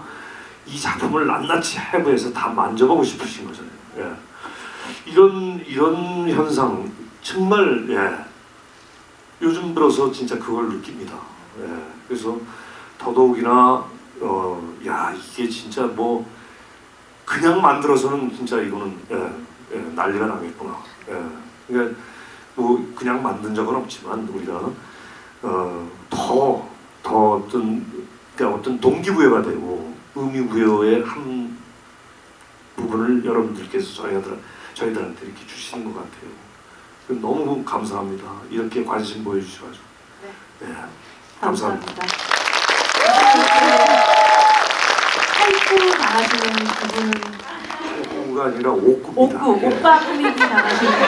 B: 이 작품을 낱낱이 해부해서 다 만져보고 싶으신 거잖아요. 이런 현상 정말 요즘 들어서 진짜 그걸 느낍니다. 그래서 더더욱이나 이게 진짜 뭐 그냥 만들어서는 진짜 이거는 난리가 나겠구나. 그러니까 뭐 그냥 만든 적은 없지만 우리가 더 어떤 동기부여가 되고 의미부여의 한 부분을 여러분들께서 저희들한테 이렇게 주시는 것 같아요. 너무 감사합니다. 이렇게 관심 보여주셔가지고. 감사합니다.
A: 하이쿠 잘하시는 그분은
B: 오구가 아니라 옥구입니다.
A: 오빠 꾸미기 잘하시는 분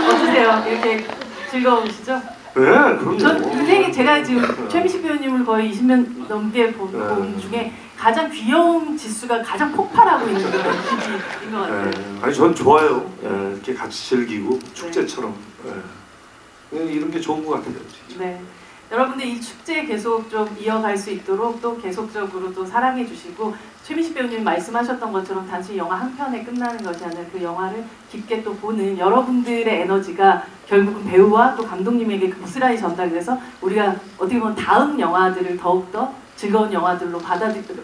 A: 어떠세요? 이렇게 즐거우시죠?
B: 네, 그럼요.
A: 전 굉장히 제가 지금 최민식 배우님을 거의 20년 넘게 본 중에 가장 귀여움 지수가 가장 폭발하고 있는 그런 시기인 것 같아요.
B: 아니 전 좋아요. 이렇게 같이 즐기고 축제처럼 이런 게 좋은 것 같아요. 진짜.
A: 네. 여러분들 이 축제 계속 좀 이어갈 수 있도록 또 계속적으로 또 사랑해 주시고 최민식 배우님 말씀하셨던 것처럼 단순히 영화 한 편에 끝나는 것이 아니라 그 영화를 깊게 또 보는 여러분들의 에너지가 결국은 배우와 또 감독님에게 고스란히 전달돼서 우리가 어떻게 보면 다음 영화들을 더욱더 즐거운 영화들로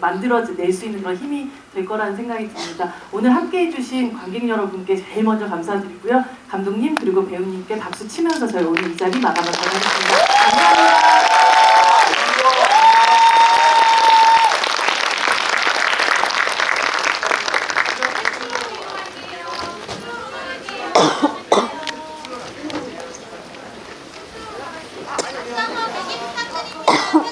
A: 만들어낼 수 있는 그런 힘이 될 거라는 생각이 듭니다. 오늘 함께해 주신 관객 여러분께 제일 먼저 감사드리고요. 감독님 그리고 배우님께 박수 치면서 저희 오늘 이 자리 마감하도록 하겠습니다. 감사합니다.
M: Oh